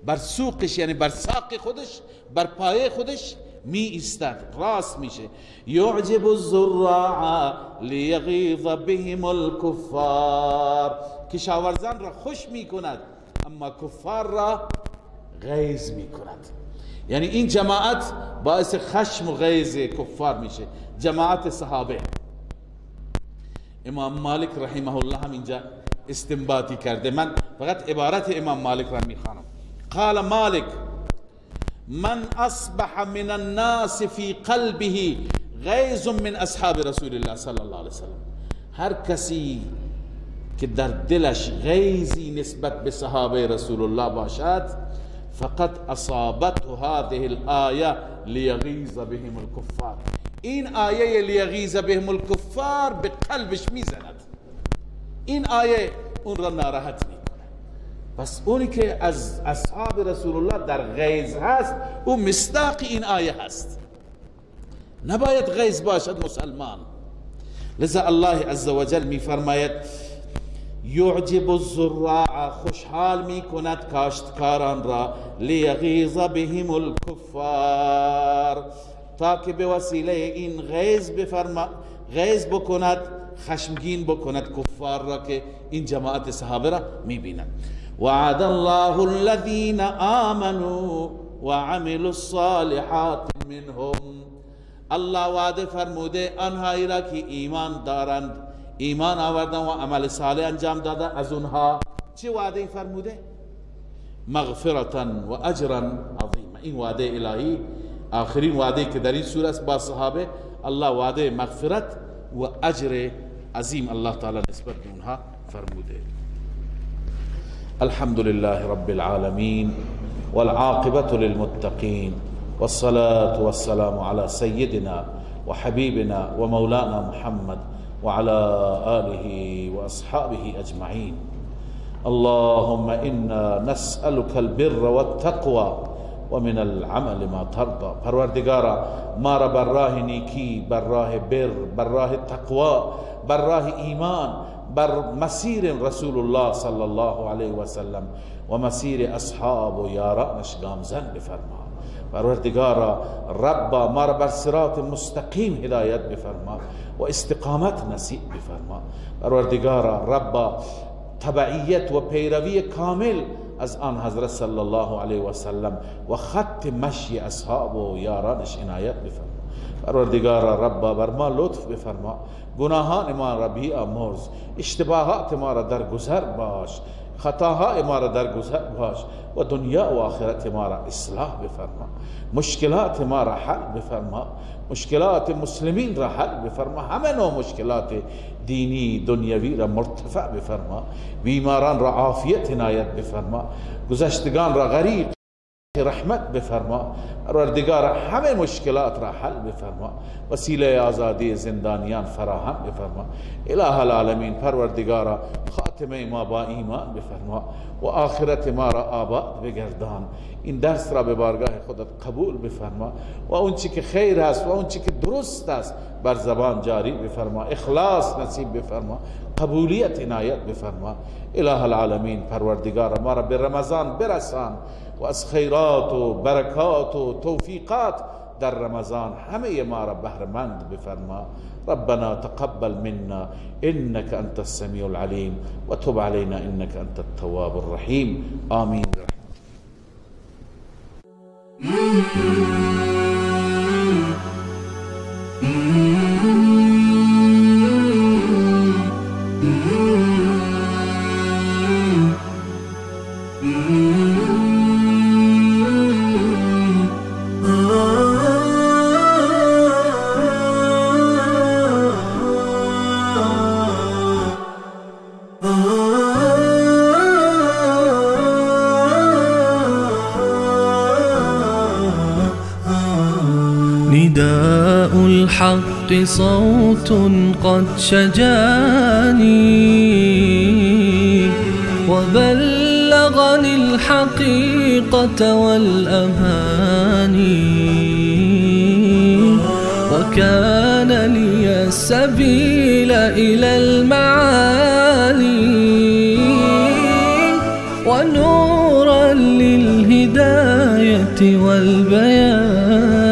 بر سوقش یعنی بر ساق خودش، بر پایه خودش می ایستد، راست میشه. یعجب الزراع لیغیظ بهم الکفار، کشاورزان را خوش می کند اما کفار را غیظ می کند. یعنی این جماعت باعث خشم و غیظ کفار میشه. جماعت صحابه. امام مالک رحمه الله هم اینجا استنباطی کرده. من فقط عبارت امام مالک را میخوانم. قال مالک من اصبح من الناس في قلبه غیظ من اصحاب رسول الله صلی الله علیه وسلم، هر کسی که در دلش غیظی نسبت به صحابه رسول الله باشد، فقط اصابته هذه الآیه لیغیظ بهم الکفار، این آیه لیغیظ بهم الکفار به قلبش میزند. این آیه اون را ناراحت میکنه. پس اونی که از اصحاب رسول الله در غیظ هست، او مصداق این آیه هست. نباید غیظ باشد مسلمان. لذا الله عز وجل می فرماید یعجب الزراع، خوشحال می کند کاشتکاران را، لیغیظ بهم الکفار، تا که به وسیله این غیظ بکند، خشمگین بکند کفار را که این جماعت صحابه را می بیند. وعد الله الذين آمنوا وعملوا الصالحات منهم، الله وعده فرموده آنهایی را که ایمان دارند، ایمان آوردن و عمل صالح انجام دادن، از اونها چه وعده فرموده؟ مغفرتا و اجرا عظیما. این وعده الهی، آخرین وعده که در این سوره است با صحابه، الله وعده مغفرت و اجر عظیم الله تعالی نسبت به اونها فرموده. الحمد لله رب العالمين والعاقبة للمتقين والصلاة والسلام على سيدنا وحبيبنا ومولانا محمد وعلى آله وأصحابه أجمعين. اللهم إنا نسألك البر والتقوى ومن العمل ما ترضى. پروردگارا ما را بر راه نیکی، بر راه بر، بر راه تقوا، بر راه ایمان، بر مسیر رسول الله صلی الله علیه و سلم و مسیر اصحاب و یارانش گامزن بفرما. پروردگارا ربا ما را بر صراط مستقیم هدایت بفرما و استقامت نصیب بفرما. پروردگارا ربا تبعیت و پیروی کامل از آن حضرت صلی الله علیه و سلم و خط مشی اصحاب و یارانش عنایت بفرما. پروردگارا ربا بر ما لطف بفرما، گناهان ما را بیامرز، اشتباهات ما را درگذر باش، خطاهای ما را درگذر باش و دنیا و آخرت ما را اصلاح بفرما. مشکلات ما را حل بفرما، مشکلات مسلمین را حل بفرما، همه نوع مشکلات دینی دنیوی را مرتفع بفرما، بیماران را عافیت عنایت بفرما، گذشتگان را غریق رحمت بفرما. پروردگار همه مشکلات را حل بفرما، وسیله آزادی زندانیان فراهم بفرما. اله العالمین پروردگارا خاتمه ما با ایمان بفرما و آخرت ما را آباد بگردان. این درس را به بارگاه خودت قبول بفرما و اون چی که خیر است و اون چی که درست است بر زبان جاری بفرما. اخلاص نصیب بفرما، قبولیت عنایت بفرما. اله العالمین پروردگار ما را به رمضان برسان و از خیرات و برکات و توفیقات در رمضان همه ما را بهره‌مند بفرما. ربنا تقبل منا انك انت السميع العليم وتب علينا انك انت التواب الرحيم. آمين. نداء الحق صوت قد شجاني وبلغني الحقيقة والأماني، وكان لي السبيل إلى المعالي ونورا للهداية والبيان.